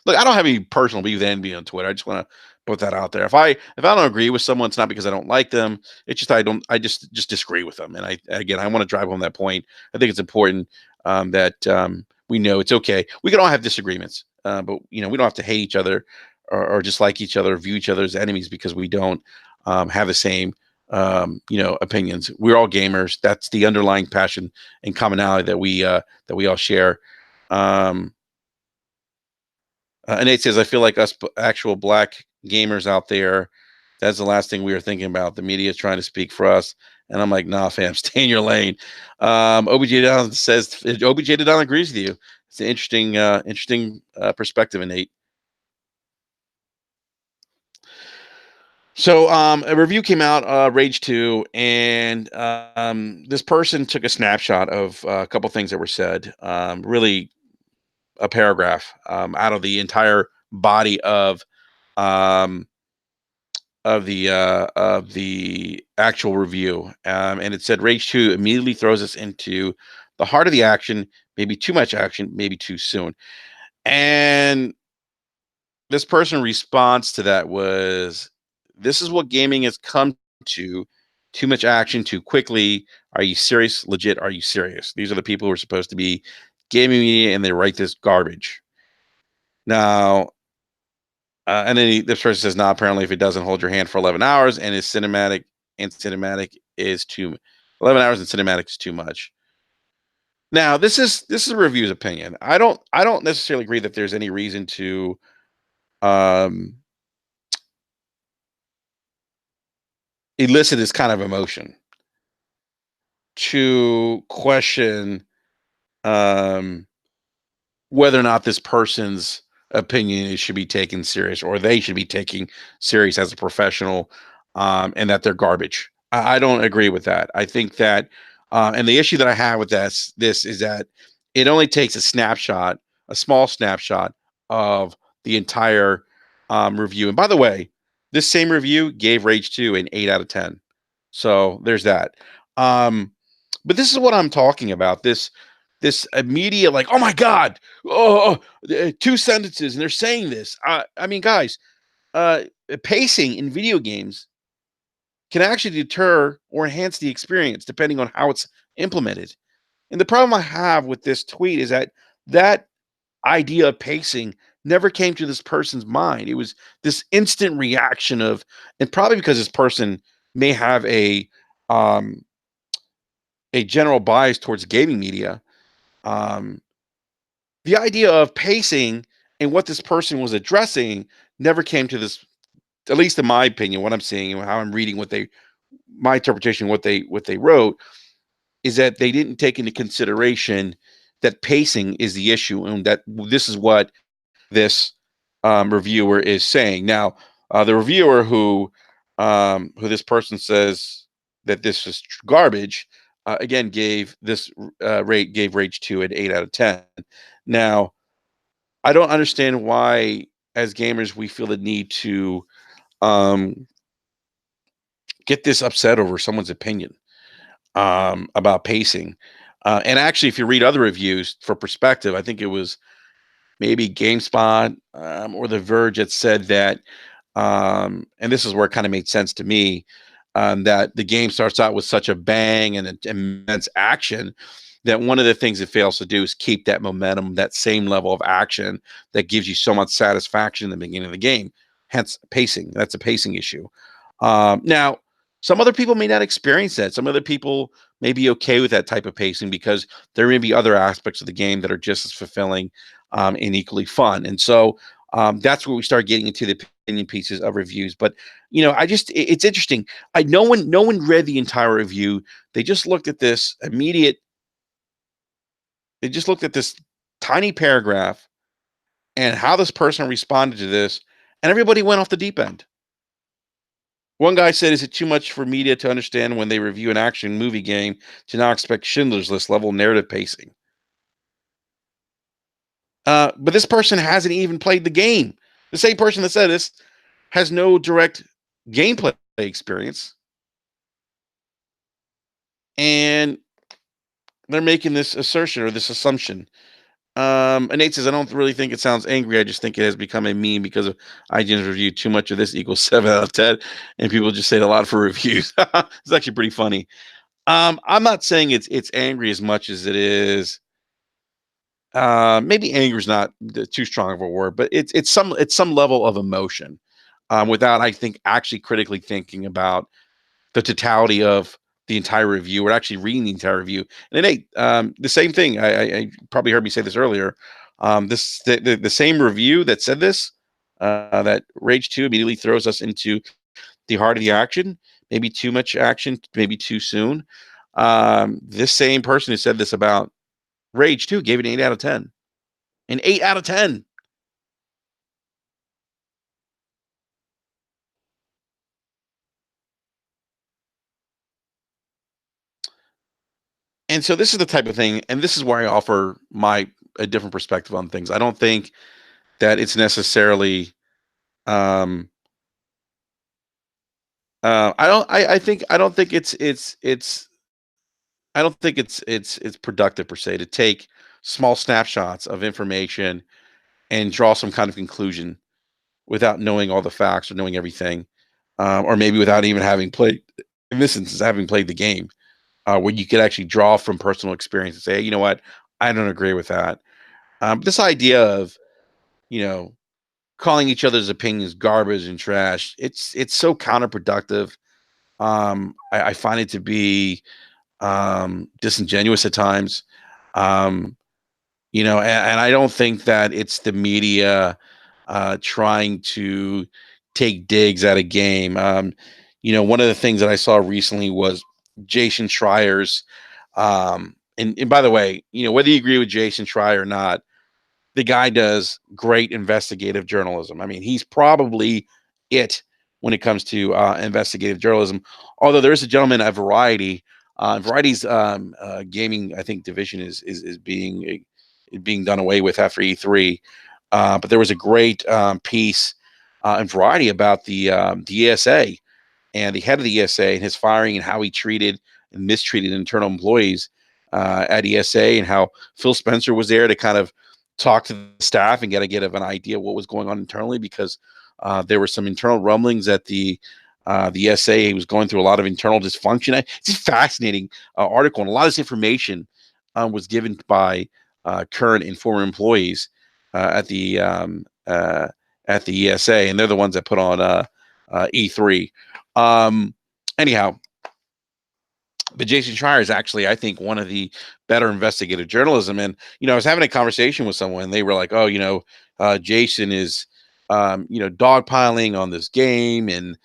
look. I don't have any personal beef with anybody on Twitter. I just want to put that out there. If I don't agree with someone, it's not because I don't like them. It's just I don't. I just disagree with them. And I want to drive home that point. I think it's important that we know it's okay. We can all have disagreements, but we don't have to hate each other or dislike each other, or view each other as enemies because we don't have the same opinions. We're all gamers. That's the underlying passion and commonality that we all share. Um, and Nate says, I feel like us actual black gamers out there, that's the last thing we were thinking about. The media is trying to speak for us. And I'm like, nah, fam, stay in your lane. OBJ Don says, OBJ Don agrees with you. It's an interesting perspective, Nate. So a review came out, Rage 2, and this person took a snapshot of a couple things that were said. Really a paragraph out of the entire body um, of the actual review, and it said Rage 2 immediately throws us into the heart of the action, maybe too much action, maybe too soon. And this person response to that was, this is what gaming has come to. Too much action too quickly. Are you serious? Legit, are you serious? These are the people who are supposed to be gaming media, and they write this garbage. Now, and then this person says, "Nah, apparently, if it doesn't hold your hand for 11 hours and is cinematic is too 11 hours and cinematic is too much." Now, this is a review's opinion. I don't necessarily agree that there's any reason to um elicit this kind of emotion, to question um whether or not this person's opinion should be taken serious, or they should be taken serious as a professional, and that they're garbage. I don't agree with that. I think that, and the issue that I have with this is that it only takes a snapshot, a small snapshot of the entire review. And by the way, this same review gave Rage 2 an 8 out of 10. So there's that. Um, but this is what I'm talking about. This immediate, like, oh my god, two sentences and they're saying this. I mean, guys, uh pacing in video games can actually deter or enhance the experience depending on how it's implemented. And the problem I have with this tweet is that idea of pacing never came to this person's mind. It was this instant reaction of, and probably because this person may have um a general bias towards gaming media. um the idea of pacing and what this person was addressing never came to this, at least in my opinion, what I'm seeing and how I'm reading my interpretation of what they wrote, is that they didn't take into consideration that pacing is the issue, and that this is what this reviewer is saying. Now, the reviewer who this person says that this is garbage, again gave this gave Rage 2 an 8 out of 10. Now, I don't understand why, as gamers, we feel the need to um, get this upset over someone's opinion about pacing. And actually, if you read other reviews for perspective, I think it was maybe GameSpot or The Verge that said that, and this is where it kind of made sense to me, that the game starts out with such a bang and an immense action that one of the things it fails to do is keep that momentum, that same level of action that gives you so much satisfaction in the beginning of the game. Hence, pacing. That's a pacing issue. Now, some other people may not experience that. Some other people may be okay with that type of pacing because there may be other aspects of the game that are just as fulfilling and equally fun. And so that's where we start getting into the opinion pieces of reviews. But it's interesting. No one read the entire review. They just looked at this immediate. They just looked at this tiny paragraph and how this person responded to this, and everybody went off the deep end. One guy said, "Is it too much for media to understand when they review an action movie game to not expect Schindler's List level narrative pacing?" But this person hasn't even played the game. The same person that said this has no direct gameplay experience, and they're making this assertion or this assumption. And Nate says, I don't really think it sounds angry. I just think it has become a meme because of IGN's review. Too much of this equals 7 out of 10, and people just say it a lot for reviews. It's actually pretty funny. I'm not saying it's angry as much as it is. Maybe anger is not too strong of a word, but it's some level of emotion, without I think actually critically thinking about the totality of the entire review or actually reading the entire review. And then, hey, the same thing. I probably heard me say this earlier. The same review that said this, that Rage 2 immediately throws us into the heart of the action, maybe too much action, maybe too soon. This same person who said this about Rage 2 gave it an 8 out of 10. An 8 out of 10. And so this is the type of thing, and this is where I offer my a different perspective on things. I don't think that it's necessarily um I don't think it's I don't think it's productive per se to take small snapshots of information and draw some kind of conclusion without knowing all the facts or knowing everything, or maybe without even having played, in this instance, having played the game, where you could actually draw from personal experience and say, hey, you know what, I don't agree with that. This idea of, you know, calling each other's opinions garbage and trash, it's so counterproductive. I find it to be disingenuous at times. Um, and I don't think that it's the media trying to take digs at a game. One of the things that I saw recently was Jason Schreier's. And by the way, whether you agree with Jason Schreier or not, the guy does great investigative journalism. I mean, he's probably it when it comes to investigative journalism. Although there is a gentleman at Variety. Variety's gaming, I think, division is being done away with after E3. But there was a great piece in Variety about the ESA and the head of the ESA and his firing and how he treated and mistreated internal employees at ESA, and how Phil Spencer was there to kind of talk to the staff and get an idea of what was going on internally, because there were some internal rumblings that the ESA was going through a lot of internal dysfunction. It's a fascinating article, and a lot of this information was given by current and former employees uh, at the um, uh, at the ESA, and they're the ones that put on E3. Um, Anyhow, but Jason Schreier is actually, I think, one of the better investigative journalism. And I was having a conversation with someone, and they were like, "Oh, Jason is, dogpiling on this game," and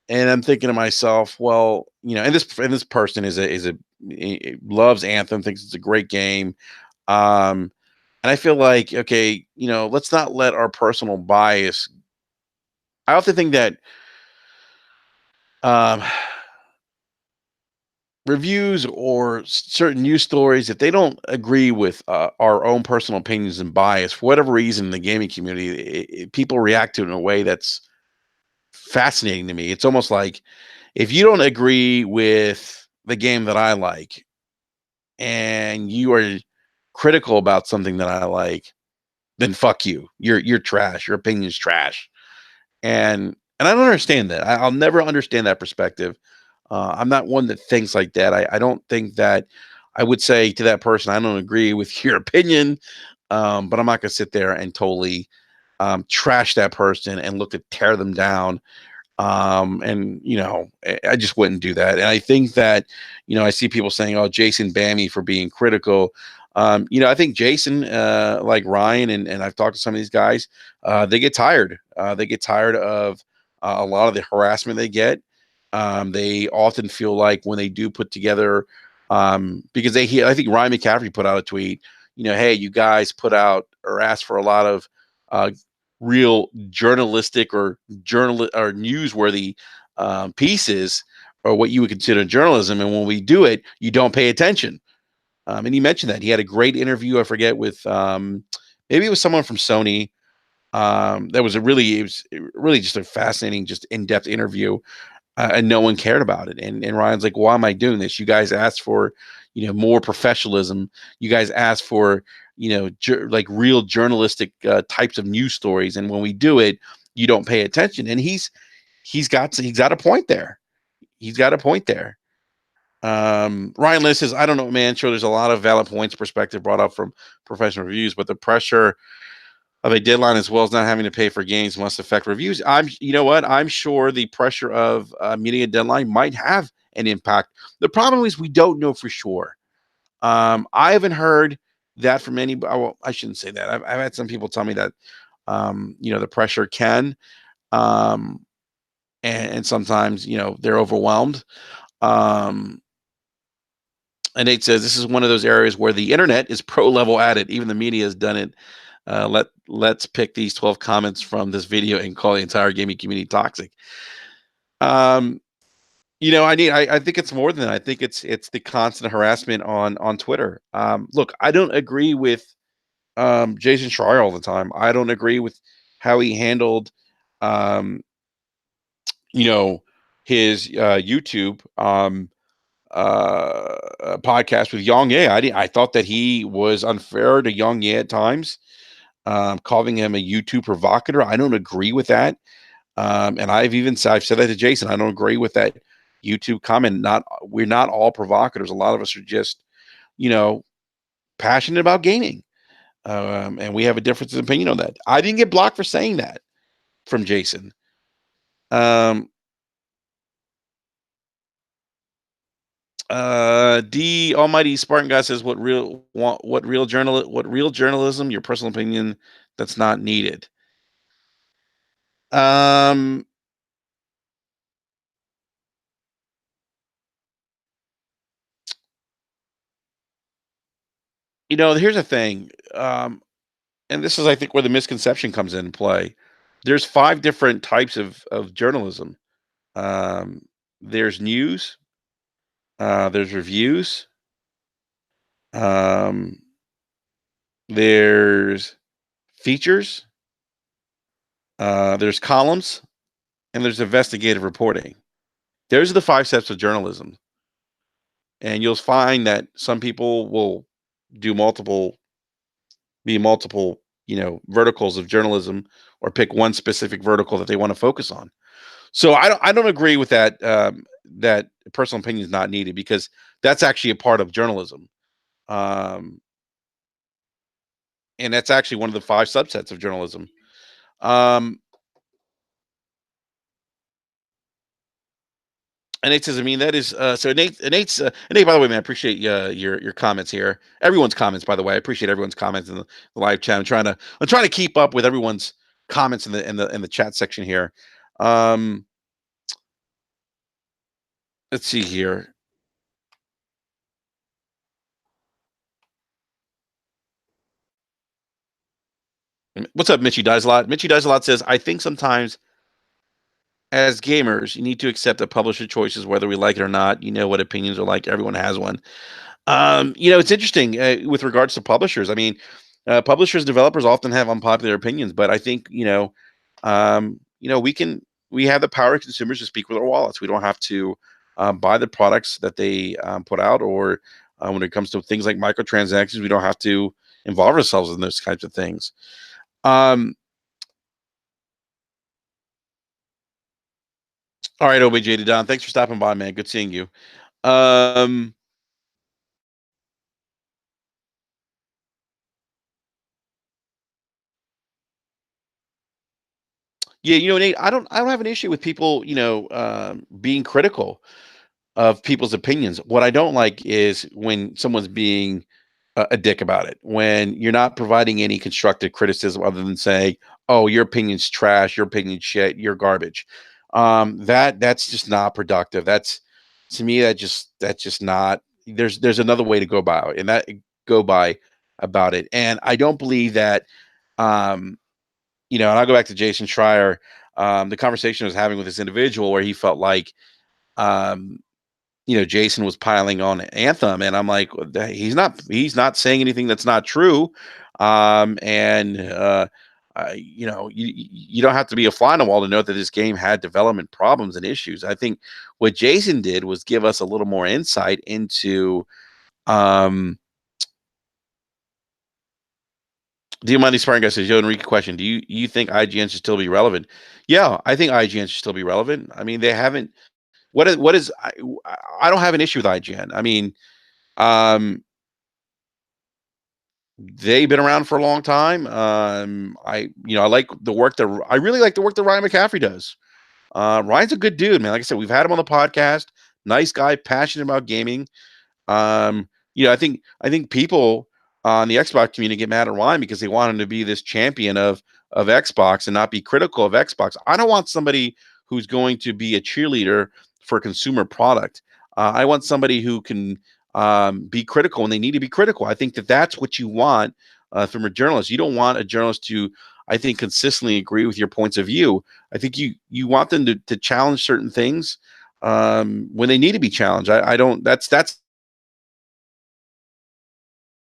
I'm thinking to myself, well, and this person loves Anthem, thinks it's a great game, um, and I feel like, okay, let's not let our personal bias. I often think that um, reviews or certain news stories, if they don't agree with our own personal opinions and bias, for whatever reason, in the gaming community, people react to it in a way that's fascinating to me. It's almost like, if you don't agree with the game that I like and you are critical about something that I like, then fuck you. You're trash. Your opinion's trash. And I don't understand that. I'll never understand that perspective. I'm not one that thinks like that. I don't think that I would say to that person, I don't agree with your opinion, but I'm not going to sit there and totally trash that person and look to tear them down. And I just wouldn't do that. And I think that, I see people saying, oh, Jason banned me for being critical. I think Jason, like Ryan, and I've talked to some of these guys, they get tired. They get tired of a lot of the harassment they get. They often feel like when they do put together, because I think Ryan McCaffrey put out a tweet, hey, you guys put out or asked for a lot of uh, real journalistic or newsworthy pieces, or what you would consider journalism. And when we do it, you don't pay attention. And he mentioned that he had a great interview. I forget, with maybe it was someone from Sony. That was it was really just a fascinating, just in-depth interview, and no one cared about it. And Ryan's like, "Why am I doing this? You guys asked for, more professionalism. You guys ask for, like real journalistic types of news stories, and when we do it, you don't pay attention. And he's got a point there. He's got a point there. Ryan List says, I don't know, man. Sure, there's a lot of valid points perspective brought up from professional reviews, but the pressure of a deadline as well as not having to pay for games must affect reviews. You know what? I'm sure the pressure of meeting a deadline might have an impact. The problem is we don't know for sure. I haven't heard that from any. Well, I shouldn't say that. I've had some people tell me that, the pressure can, um, and sometimes, they're overwhelmed. Um, and Nate says this is one of those areas where the internet is pro level at it. Even the media has done it. Let's pick these 12 comments from this video and call the entire gaming community toxic. Um, I think it's more than that. I think it's the constant harassment on Twitter. Look, I don't agree with Jason Schreier all the time. I don't agree with how he handled um, you know, his YouTube podcast with Yang Ye. I thought that he was unfair to Yang Ye at times, calling him a YouTube provocateur. I don't agree with that. And I've said that to Jason. I don't agree with that YouTube comment. We're not all provocateurs. A lot of us are just, you know, passionate about gaming. And we have a difference in opinion on that. I didn't get blocked for saying that from Jason. Um, D Almighty Spartan guy says what real journalism, your personal opinion that's not needed. Um Here's the thing. And this is I think where the misconception comes in play. There's five different types of journalism. Um there's news, there's reviews, um there's features, there's columns, and there's investigative reporting. Those are the five steps of journalism. And you'll find that some people will do multiple, verticals of journalism, or pick one specific vertical that they want to focus on. So I don't agree with that. That personal opinion is not needed, because that's actually a part of journalism, um, and that's actually one of the five subsets of journalism. Um, And Nate says, I mean, that is so. Nate. By the way, man, I appreciate your comments here. Everyone's comments, by the way. I appreciate everyone's comments in the live chat. I'm trying to keep up with everyone's comments in the chat section here. Um, let's see here. What's up, Mitchy Dies a Lot? Mitchy Dies a Lot says, I think sometimes as gamers, you need to accept that publisher choices, whether we like it or not. You know what opinions are like. Everyone has one. It's interesting with regards to publishers. I mean, publishers, developers often have unpopular opinions, but I think we have the power of consumers to speak with our wallets. We don't have to buy the products that they put out, or when it comes to things like microtransactions, we don't have to involve ourselves in those kinds of things. All right, OBJ to Don, thanks for stopping by, man. Good seeing you. Um, yeah, Nate, I don't have an issue with people, being critical of people's opinions. What I don't like is when someone's being a dick about it, when you're not providing any constructive criticism other than saying, "Oh, your opinion's trash, your opinion's shit, you're garbage." That's just not productive. That's To me, that's just not. There's another way to go about it, and that go by about it. And I don't believe that. Um, and I'll go back to Jason Schreier. The conversation I was having with this individual where he felt like um, Jason was piling on Anthem, and I'm like, he's not saying anything that's not true. And you don't have to be a fly on the wall to know that this game had development problems and issues. I think what Jason did was give us a little more insight into Um, Do you mind inspiring guys? Says, Yo, Enrique, question: Do you think IGN should still be relevant? Yeah, I think IGN should still be relevant. I mean, they haven't. What is? I don't have an issue with IGN. I mean, um, they've been around for a long time. I like the work that I really like the work that Ryan McCaffrey does. Ryan's a good dude, man. Like I said, we've had him on the podcast. Nice guy, passionate about gaming. I think people on the Xbox community get mad at Ryan because they want him to be this champion of Xbox and not be critical of Xbox. I don't want somebody who's going to be a cheerleader for consumer product. I want somebody who can be critical when they need to be critical. I think that that's what you want from a journalist. You don't want a journalist to, I think, consistently agree with your points of view. I think you want them to challenge certain things when they need to be challenged. I don't. That's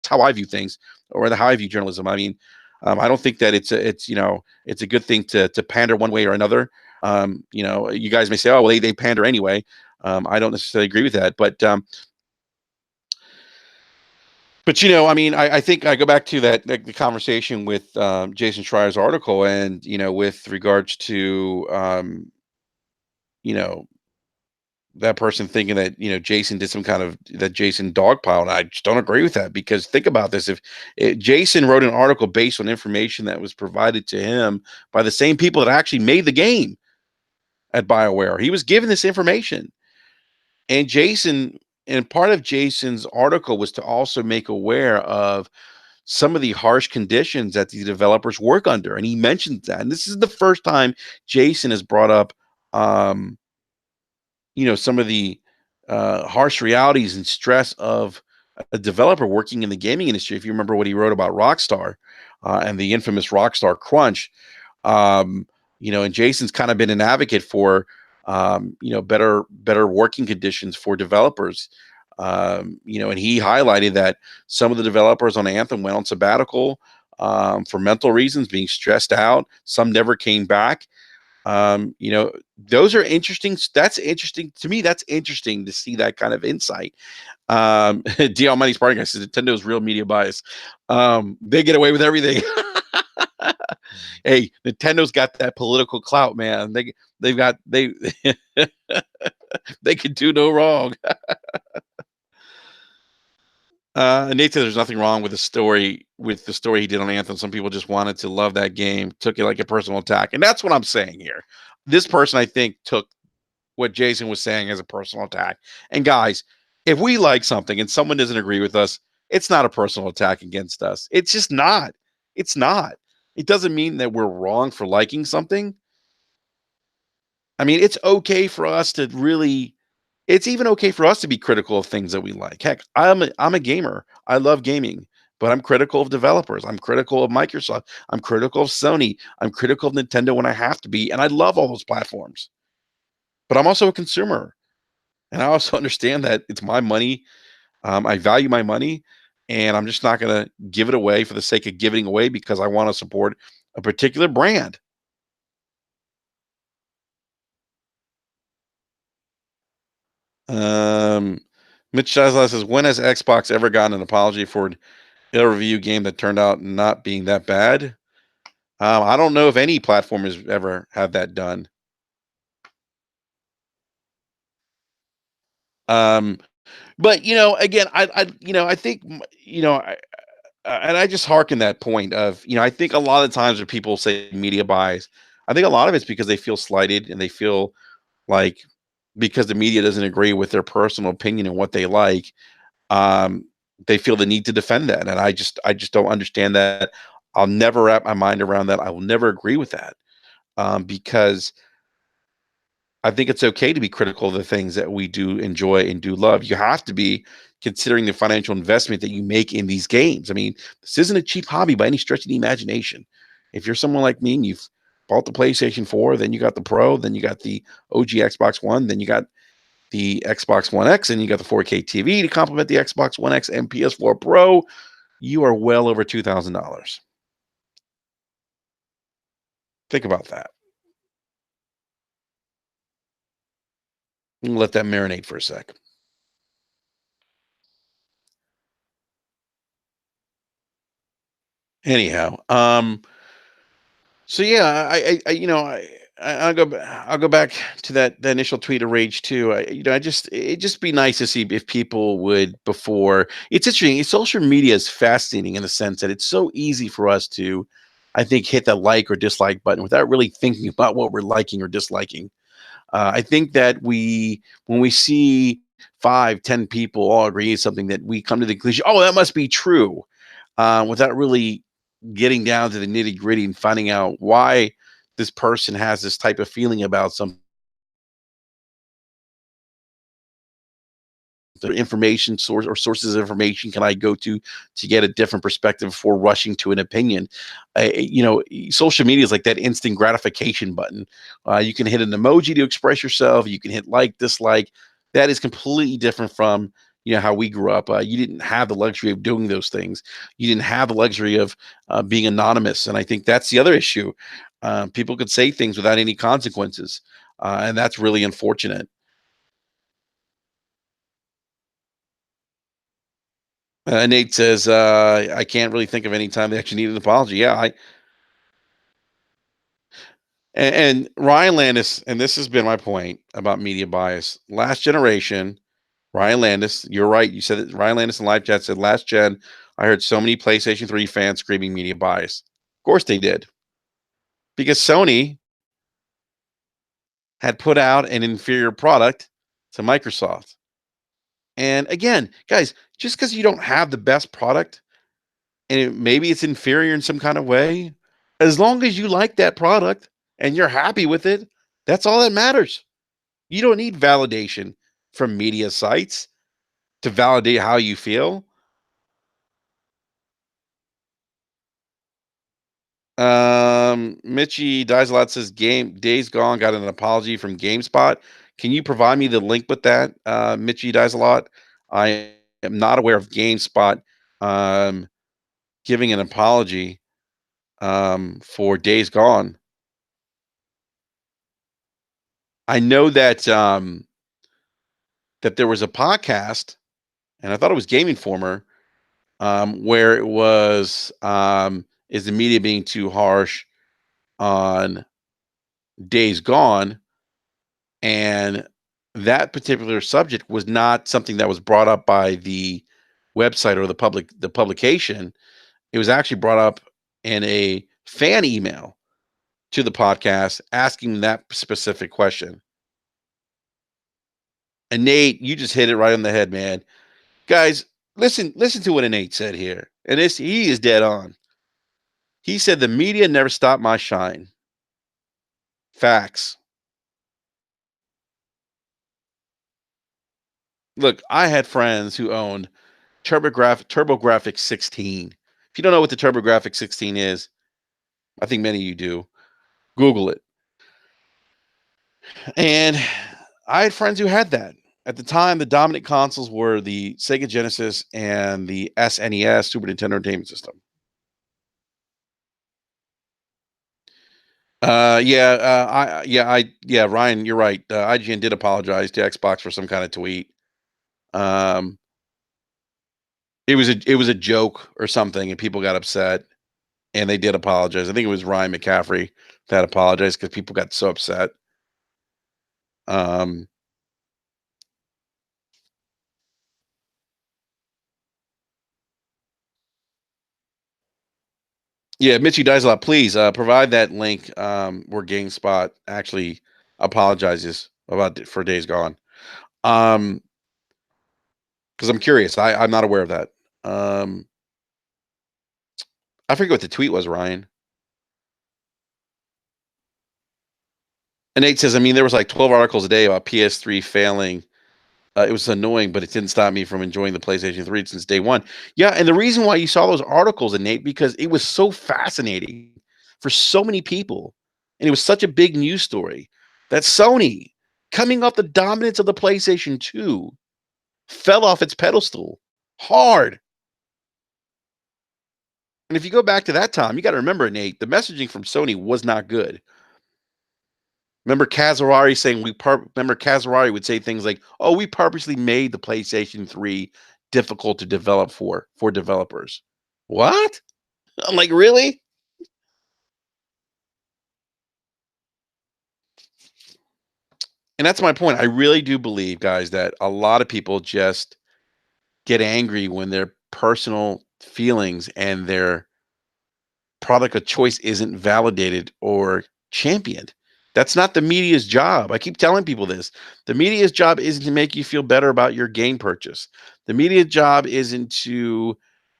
how I view things, or how I view journalism. I mean, I don't think that it's a good thing to pander one way or another. You guys may say, oh, well, they pander anyway. I don't necessarily agree with that, but I mean, I think I go back to that the conversation with Jason Schreier's article, and with regards to you know that person thinking that Jason did some kind of that Jason dogpile, and I just don't agree with that, because think about this: if Jason wrote an article based on information that was provided to him by the same people that actually made the game at BioWare, he was given this information, and part of Jason's article was to also make aware of some of the harsh conditions that the developers work under, and he mentioned that. And this is the first time Jason has brought up um, some of the harsh realities and stress of a developer working in the gaming industry. If you remember what he wrote about Rockstar and the infamous Rockstar crunch, um, and Jason's kind of been an advocate for better working conditions for developers. And he highlighted that some of the developers on Anthem went on sabbatical for mental reasons, being stressed out. Some never came back. Those are interesting. That's interesting to me. That's interesting to see that kind of insight. DL Money's Party Guy says Nintendo's real media bias. They get away with everything. Hey, Nintendo's got that political clout, man. They they can do no wrong. Nate said there's nothing wrong with the story he did on Anthem. Some people just wanted to love that game, took it like a personal attack, and that's what I'm saying here. This person, I think, took what Jason was saying as a personal attack. And guys, if we like something and someone doesn't agree with us, it's not a personal attack against us. It's just not. It's not. It doesn't mean that we're wrong for liking something. I mean, it's even okay for us to be critical of things that we like. Heck, I'm a gamer. I love gaming, but I'm critical of developers. I'm critical of Microsoft. I'm critical of Sony. I'm critical of Nintendo when I have to be, and I love all those platforms. But I'm also a consumer. And I also understand that it's my money. I value my money, and I'm just not going to give it away for the sake of giving away because I want to support a particular brand. Um, Mitch Shazla says, when has Xbox ever gotten an apology for an ill review game that turned out not being that bad? I don't know if any platform has ever had that done. Um, but again, I think, and I just harken that point of, I think a lot of times when people say media buys, I think a lot of it's because they feel slighted, and they feel like, because the media doesn't agree with their personal opinion and what they like, um, they feel the need to defend that. And I just don't understand that. I'll never wrap my mind around that. I will never agree with that, because I think it's okay to be critical of the things that we do enjoy and do love. You have to be, considering the financial investment that you make in these games. I mean, this isn't a cheap hobby by any stretch of the imagination. If you're someone like me and you've bought the PlayStation 4, then you got the Pro, then you got the OG Xbox One, then you got the Xbox One X, and you got the 4K TV to complement the Xbox One X and PS4 Pro, you are well over $2,000. Think about that. Let that marinate for a sec. Anyhow, so yeah, I'll go back to that initial tweet of rage too. I just it'd just be nice to see if people would before. It's interesting. Social media is fascinating in the sense that it's so easy for us to, I think, hit the like or dislike button without really thinking about what we're liking or disliking. I think that when we see 5, 10 people all agree on something, that we come to the conclusion, oh, that must be true, without really getting down to the nitty gritty and finding out why this person has this type of feeling about something. The information source or sources of information can I go to get a different perspective before rushing to an opinion? Social media is like that instant gratification button. You can hit an emoji to express yourself. You can hit like, dislike. That is completely different from how we grew up. You didn't have the luxury of doing those things. You didn't have the luxury of being anonymous, and I think that's the other issue. People could say things without any consequences, and that's really unfortunate. Nate says, I can't really think of any time they actually needed an apology. Yeah, and Ryan Landis, and this has been my point about media bias. Last generation, Ryan Landis, you're right. You said that Ryan Landis in live chat said last gen. I heard so many PlayStation 3 fans screaming media bias. Of course they did, because Sony had put out an inferior product to Microsoft. And again, guys, just because you don't have the best product and maybe it's inferior in some kind of way, as long as you like that product and you're happy with it, that's all that matters. You don't need validation from media sites to validate how you feel. Mitchy Dies a Lot says Game Days Gone got an apology from GameSpot. Can you provide me the link with that? Mitchy Dies a Lot. I am not aware of GameSpot um, giving an apology for Days Gone. I know that there was a podcast, and I thought it was Game Informer, where it was, is the media being too harsh on Days Gone? And that particular subject was not something that was brought up by the website or the publication. It was actually brought up in a fan email to the podcast asking that specific question. And Nate, you just hit it right on the head, man. Guys, listen to what Nate said here. And he is dead on. He said the media never stopped my shine. Facts. Look, I had friends who owned TurboGrafx 16. If you don't know what the TurboGrafx 16 is, I think many of you do. Google it. And I had friends who had that. At the time, the dominant consoles were the Sega Genesis and the SNES, Super Nintendo Entertainment System. Ryan, you're right. IGN did apologize to Xbox for some kind of tweet. Um, it was a joke or something, and people got upset, and they did apologize. I think it was Ryan McCaffrey that apologized because people got so upset. Um, yeah, Mitchy dies a lot. Please provide that link where GameSpot actually apologizes about for Days Gone. Um, because I'm curious. I'm not aware of that. Um, I forget what the tweet was, Ryan. And Nate says, I mean, there was like 12 articles a day about PS3 failing. It was annoying, but it didn't stop me from enjoying the PlayStation 3 since day one. Yeah, and the reason why you saw those articles, Nate, because it was so fascinating for so many people, and it was such a big news story that Sony, coming off the dominance of the PlayStation 2, fell off its pedestal hard. And if you go back to that time, you got to remember, Nate, the messaging from Sony was not good. Remember Kazurari saying remember Kazurari would say things like, "Oh, we purposely made the PlayStation 3 difficult to develop for developers." What? I'm like, really? And that's my point. I really do believe, guys, that a lot of people just get angry when their personal feelings and their product of choice isn't validated or championed. That's not the media's job. I keep telling people this. The media's job isn't to make you feel better about your game purchase. The media's job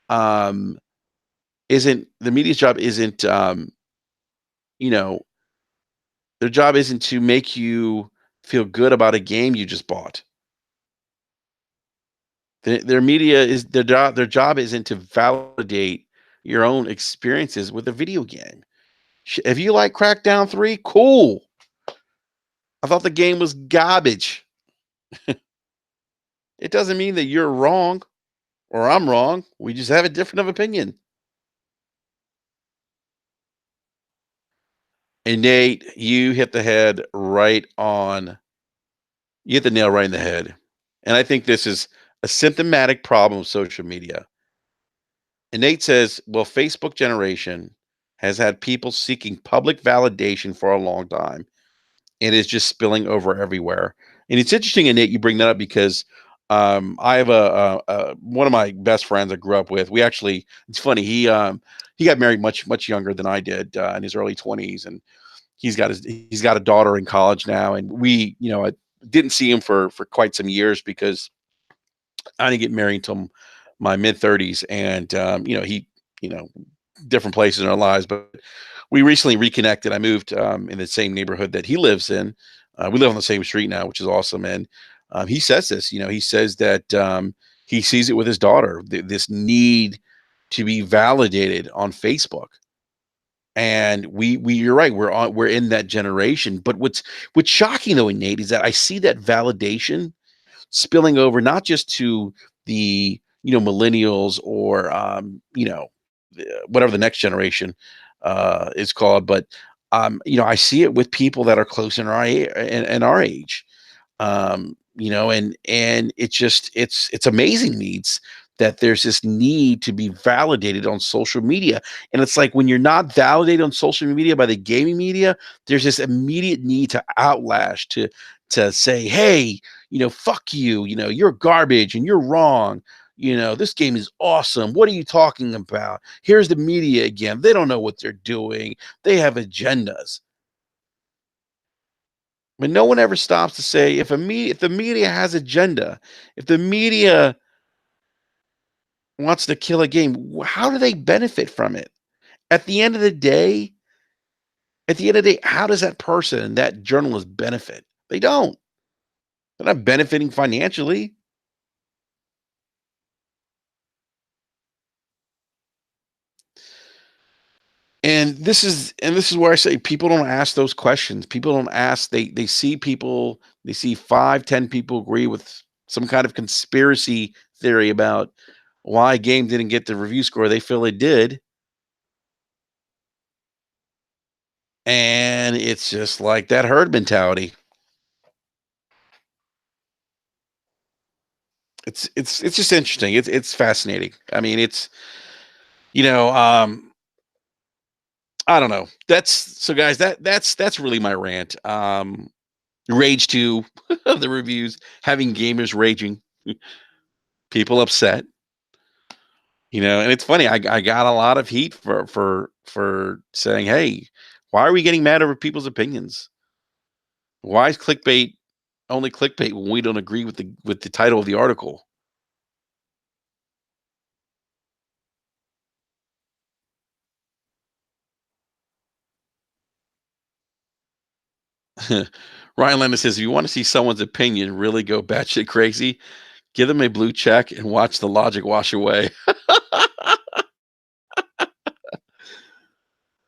um isn't the media's job isn't you know, their job isn't to make you feel good about a game you just bought. Their media is their job isn't to validate your own experiences with a video game. If you like Crackdown 3, cool. I thought the game was garbage. It doesn't mean that you're wrong or I'm wrong. We just have a different of opinion. And Nate, you hit the nail right in the head. And I think this is a symptomatic problem of social media. And Nate says, well, Facebook generation has had people seeking public validation for a long time and is just spilling over everywhere. And it's interesting, Nate, you bring that up because I have one of my best friends I grew up with. We actually, it's funny, he got married much younger than I did in his early 20s, and he's got a daughter in college now. And I didn't see him for quite some years because I didn't get married until my mid 30s, and he you know different places in our lives, but we recently reconnected. I moved in the same neighborhood that he lives in. We live on the same street now, which is awesome. And he says this. He says that he sees it with his daughter. This need to be validated on Facebook. And you're right. We're in that generation. But what's shocking though, Nate, is that I see that validation spilling over not just to the millennials or whatever the next generation is called, but I see it with people that are close in our age. And it's amazing needs that there's this need to be validated on social media. And it's like when you're not validated on social media by the gaming media, there's this immediate need to outlash, to say, hey, fuck you, you're garbage and you're wrong. This game is awesome. What are you talking about? Here's the media again. They don't know what they're doing. They have agendas. But no one ever stops to say, if the media has agenda, if the media wants to kill a game, how do they benefit from it? At the end of the day, how does that person, that journalist benefit? They don't. They're not benefiting financially. And this is where I say people don't ask those questions. People don't ask. They see 5, 10 people agree with some kind of conspiracy theory about why a game didn't get the review score they feel it did. And it's just like that herd mentality. It's just interesting. It's fascinating. I mean, you know, um, I don't know. That's so guys, that's really my rant. Rage 2 of the reviews, having gamers raging, people upset, and it's funny. I got a lot of heat for saying, "Hey, why are we getting mad over people's opinions? Why is clickbait only clickbait when we don't agree with the title of the article?" Ryan Landis says, "If you want to see someone's opinion really go batshit crazy, give them a blue check and watch the logic wash away."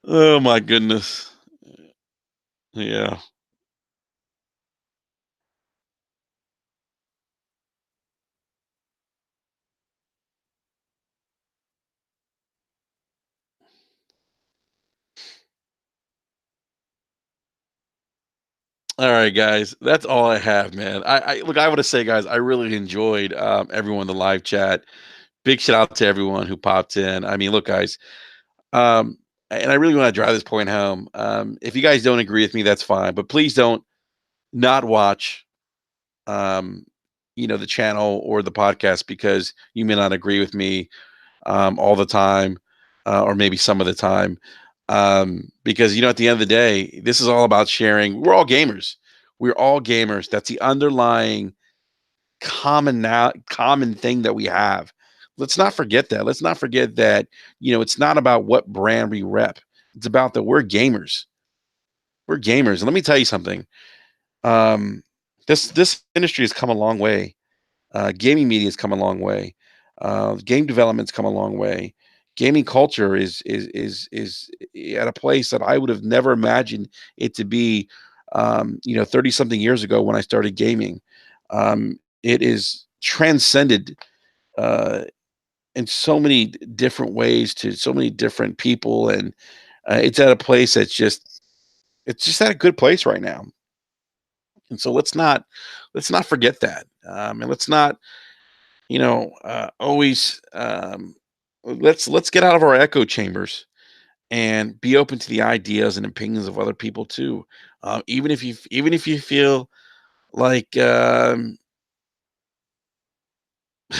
Oh my goodness. Yeah. All right, guys. That's all I have, man. I look. I want to say, guys, I really enjoyed everyone in the live chat. Big shout out to everyone who popped in. I mean, look, guys. Um, and I really want to drive this point home. If you guys don't agree with me, that's fine, but please don't not watch, um, the channel or the podcast because you may not agree with me all the time, or maybe some of the time. Because at the end of the day, this is all about sharing. We're all gamers. We're all gamers. That's the underlying common thing that we have. Let's not forget that. Let's not forget that, it's not about what brand we rep. It's about that we're gamers. We're gamers. And let me tell you something. Um, this industry has come a long way. Gaming media has come a long way. Game development's come a long way. Gaming culture is at a place that I would have never imagined it to be. 30 something years ago when I started gaming, it is transcended uh, in so many different ways to so many different people, and it's at a place it's just at a good place right now. And so let's not forget that, and let's not always let's get out of our echo chambers and be open to the ideas and opinions of other people too. Even if you feel like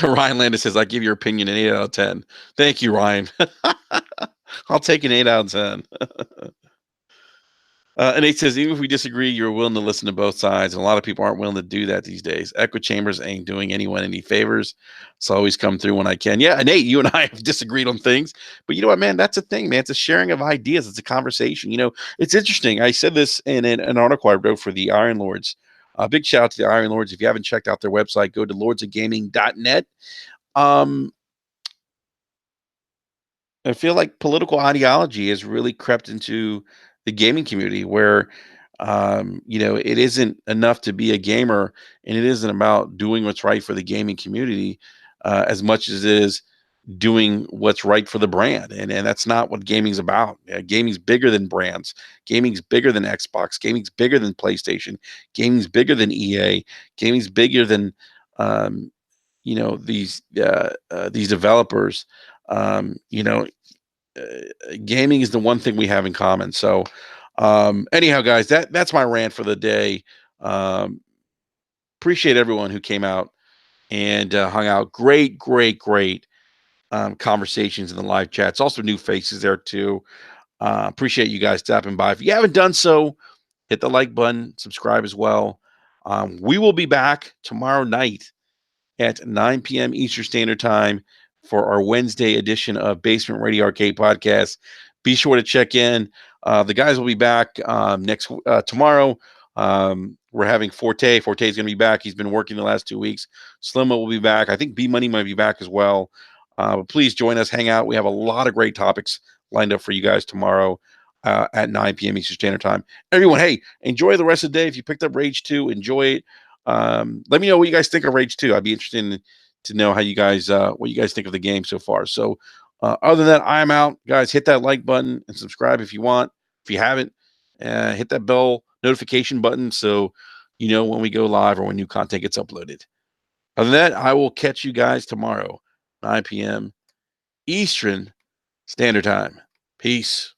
Ryan Landis says, I give your opinion an 8 out of 10. Thank you, Ryan. I'll take an 8 out of 10. And Nate says, even if we disagree, you're willing to listen to both sides. And a lot of people aren't willing to do that these days. Echo chambers ain't doing anyone any favors. So I always come through when I can. Yeah, Nate, you and I have disagreed on things. But you know what, man? That's a thing, man. It's a sharing of ideas. It's a conversation. It's interesting. I said this in an article I wrote for the Iron Lords. A big shout out to the Iron Lords. If you haven't checked out their website, go to lordsofgaming.net. Um, I feel like political ideology has really crept into the gaming community where, it isn't enough to be a gamer and it isn't about doing what's right for the gaming community as much as it is doing what's right for the brand. And that's not what gaming's about. Gaming's bigger than brands. Gaming's bigger than Xbox. Gaming's bigger than PlayStation. Gaming's bigger than EA. Gaming's bigger than, um, these developers. Um, you know, Gaming is the one thing we have in common. So, anyhow, guys, that's my rant for the day. Um, Appreciate everyone who came out and hung out. Great, great, great conversations in the live chats. Also, new faces there too. Appreciate you guys stopping by. If you haven't done so, hit the like button, subscribe as well. We will be back tomorrow night at 9 p.m. Eastern Standard Time for our Wednesday edition of Basement Radio Arcade Podcast. Be sure to check in. The guys will be back next tomorrow. We're having Forte. Forte is going to be back. He's been working the last 2 weeks. Slimmo will be back. I think B Money might be back as well. But please join us, hang out. We have a lot of great topics lined up for you guys tomorrow at 9 p.m. Eastern Standard Time. Everyone, hey, enjoy the rest of the day. If you picked up Rage 2, enjoy it. Let me know what you guys think of Rage 2. I'd be interested to know how you guys what you guys think of the game so far. So other than that, I'm out. Guys, hit that like button and subscribe if you want. If you haven't, hit that bell notification button so you know when we go live or when new content gets uploaded. Other than that, I will catch you guys tomorrow, 9 p.m. Eastern Standard Time. Peace.